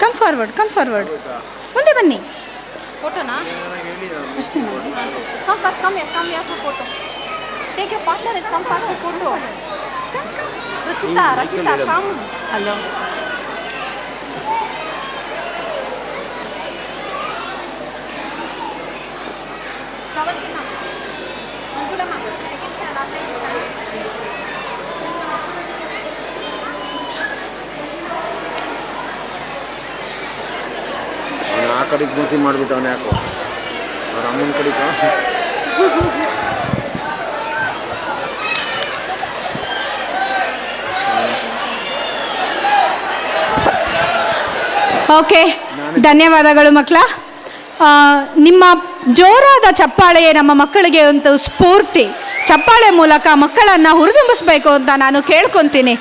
Speaker 8: Come forward, come forward. ಮುಂದೆ ಬನ್ನಿ. ಫೋಟೋನಾ? Come first, come here for photo. Take your partner and come fast for photo. Rachita, come. Hello.
Speaker 12: ಆ ಕಡೆಗೆ ಮೂತಿ ಮಾಡಿಬಿಟ್ಟವನೇ ಯಾಕೋ ಅವ್ರ ಅಮ್ಮನ ಕಡೆಗೆ.
Speaker 8: Okay, ಧನ್ಯವಾದಗಳು ಮಕ್ಕಳ. ನಿಮ್ಮ ಜೋರಾದ ಚಪ್ಪಾಳೆ ನಮ್ಮ ಮಕ್ಕಳಿಗೆ ಒಂದು ಸ್ಫೂರ್ತಿ. ಚಪ್ಪಾಳೆ ಮೂಲಕ ಮಕ್ಕಳನ್ನು ಹುರಿದುಂಬಿಸ್ಬೇಕು ಅಂತ ನಾನು ಕೇಳ್ಕೊತೀನಿ.